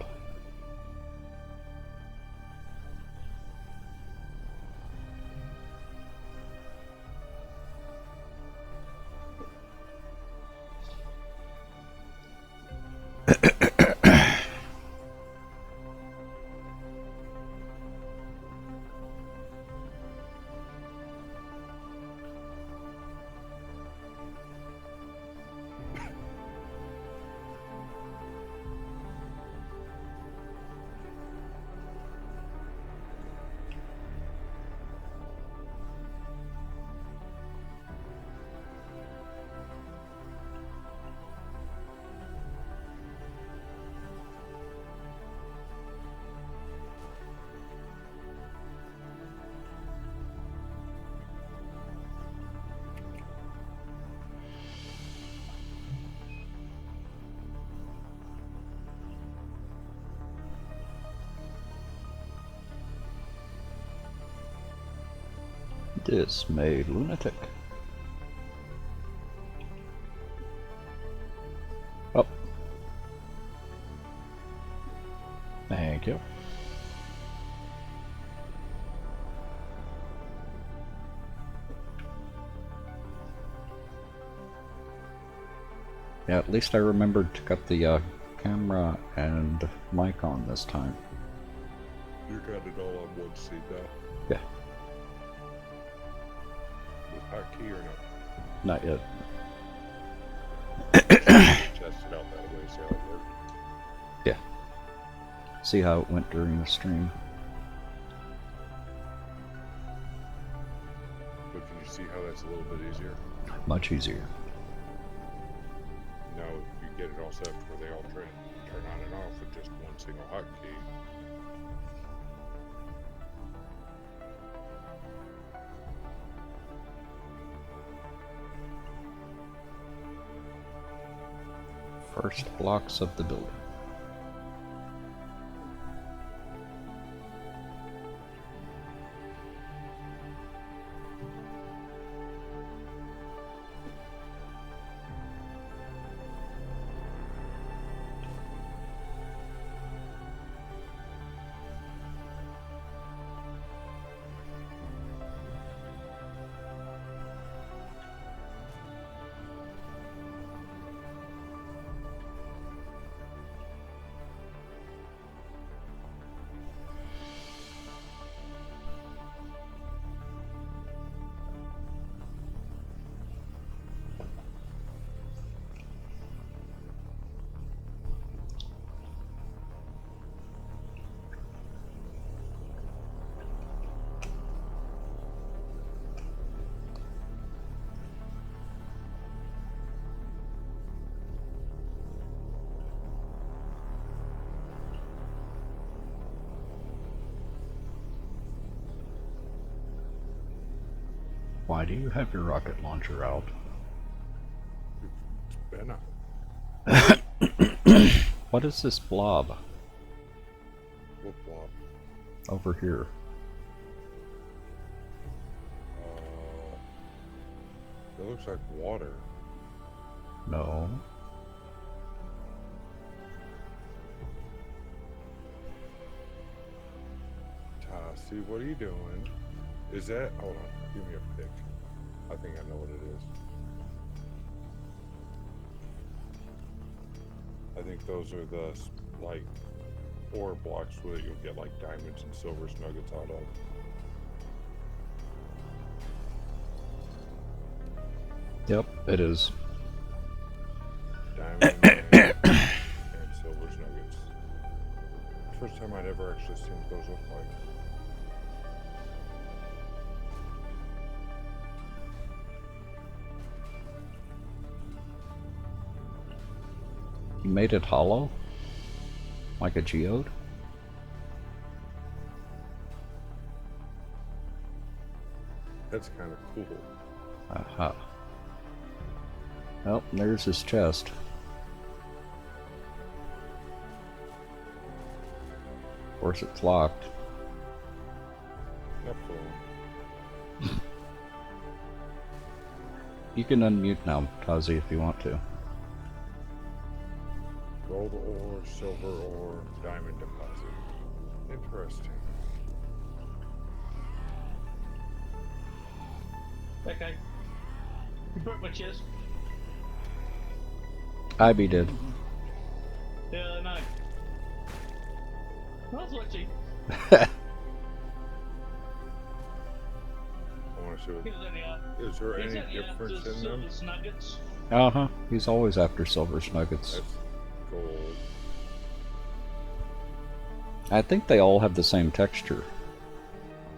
Dismayed lunatic. Oh. Thank you. Yeah, at least I remembered to cut the camera and mic on this time. You got it all on one seat now. Yeah. With hotkey or not? Not yet. Test it out that way, see how it worked. Yeah. See how it went during the stream. But can you see how that's a little bit easier? Much easier. Now you get it all set where they all turn on and off with just one single hotkey. First blocks of the building. Why do you have your rocket launcher out? It's been on. What is this blob What blob? over here? It looks like water. No. Tassie, what are you doing? Is that? Hold on. Give me a pick. I think I know what it is. I think those are the, like, ore blocks where you'll get, like, diamonds and silver nuggets out of. Yep, it is. Diamonds and silver nuggets. First time I'd ever actually seen what those look like. You made it hollow? Like a geode? That's kind of cool. Aha. Oh, there's his chest. Of course, it's locked. Not cool. You can unmute now, Tazi, if you want to. Gold ore, silver ore, diamond deposit. Interesting. Okay. You broke my chest. Ivy did. Yeah, I know. I was watching. I want to see what. He's only out. Is there He's any only after difference in them? silver nuggets. Uh-huh. He's always after silver nuggets. That's gold. I think they all have the same texture.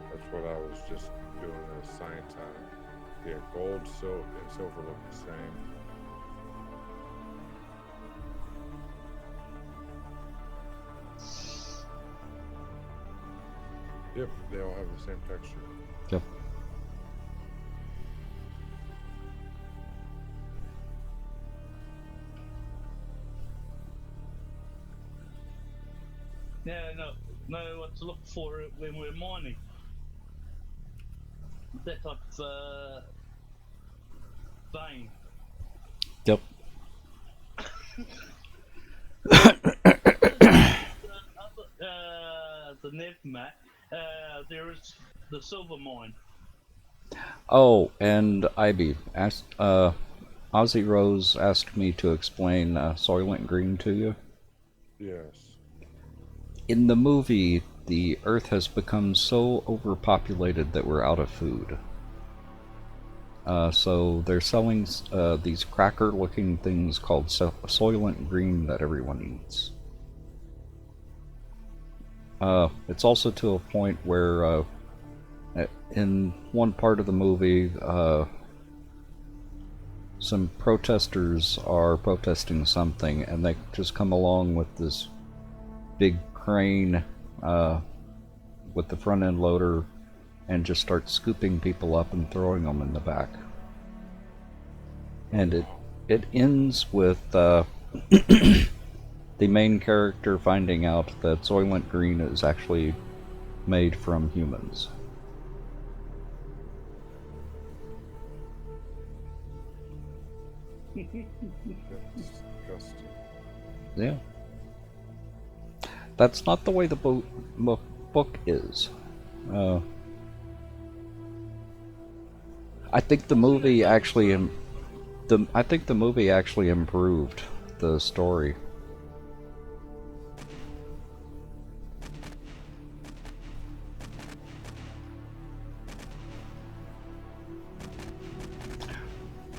That's what I was just doing a science on. Yeah, gold, silver, and silver look the same. Yep, they all have the same texture. Yep. Yeah, know what to look for when we're mining. That type of vein. Yep. The Nev map, there is the silver mine. Oh, and Ivy asked, Ozzy Rose asked me to explain Soylent Green to you. Yes. In the movie, the Earth has become so overpopulated that we're out of food. So they're selling these cracker-looking things called Soylent Green that everyone eats. It's also to a point where in one part of the movie, some protesters are protesting something, and they just come along with this big crane with the front end loader and just start scooping people up and throwing them in the back. And it ends with the main character finding out that Soylent Green is actually made from humans. That's disgusting. Yeah. That's not the way the book is. I think the movie actually improved the story.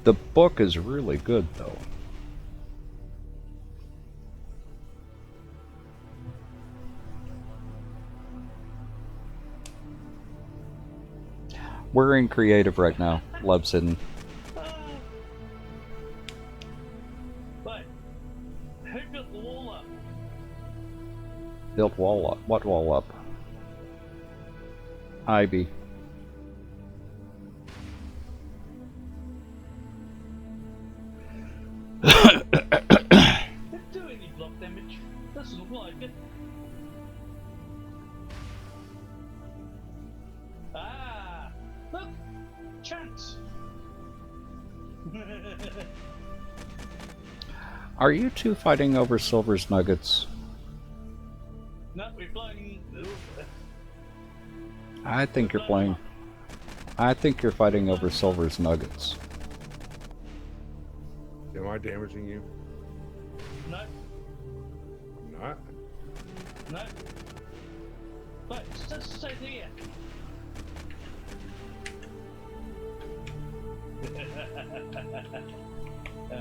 The book is really good, though. We're in creative right now. Love's hidden. But who built the wall up? Built wall up. What wall up? Ivy. Didn't do any block damage. Doesn't look like it. Ah, look, chance. Are you two fighting over Silver's nuggets? No, we're playing. I think you're playing. I think you're fighting over Silver's nuggets. Am I damaging you? No, Not? no. But just stay there.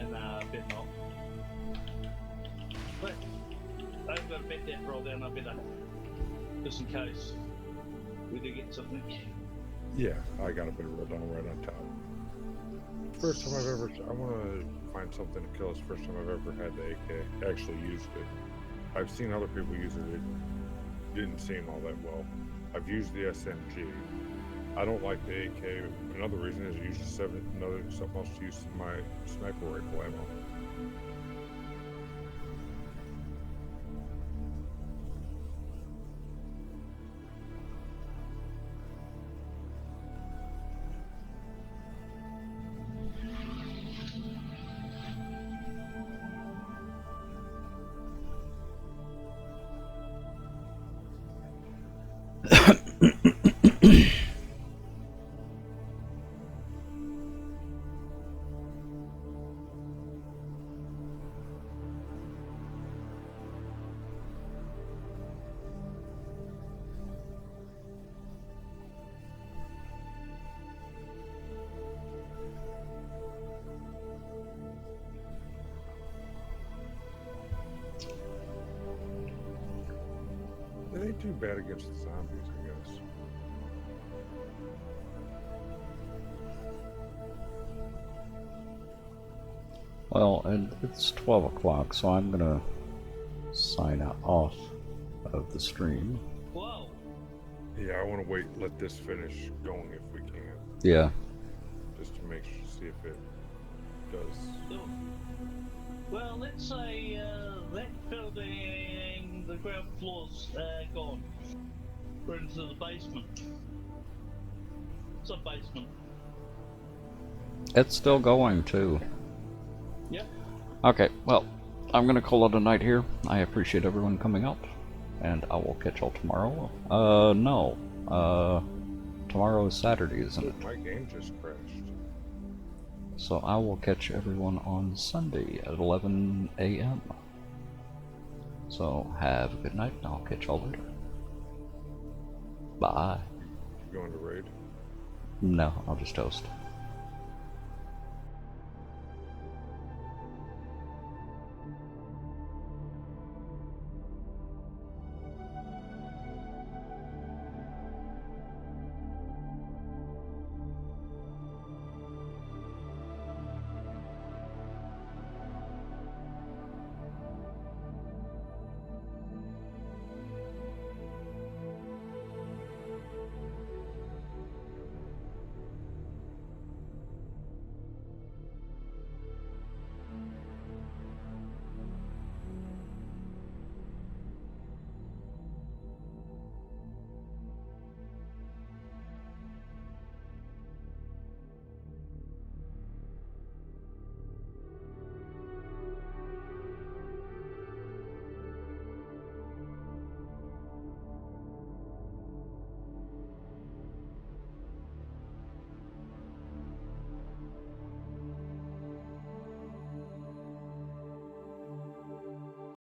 Nah, I bet not. But I've got to bet that roll down. I better, just in case we do get something. Yeah, I got a bit of roll down right on top. first time I've ever. I want to find something to kill. It's the first time I've ever had the AK. Actually used it. I've seen other people use it. It didn't seem all that well. I've used the SMG. I don't like the AK. Another reason is I use something else to use my sniper rifle ammo. They ain't too bad against the zombies, I guess. Well, and it's 12 o'clock, so I'm gonna sign off of the stream. Whoa. Yeah, I want to wait, let this finish going if we can. Yeah. Just to make sure, see if it does. So, well, let's say that building, the ground floor's gone. We're into the basement. Sub-basement. It's still going, too. Yep. Okay, well, I'm gonna call it a night here. I appreciate everyone coming out, and I will catch y'all tomorrow. No. Tomorrow is Saturday, isn't it? My game just crashed. So I will catch everyone on Sunday at 11 a.m. So have a good night, and I'll catch y'all later. Bye. You going to raid? No, I'll just toast.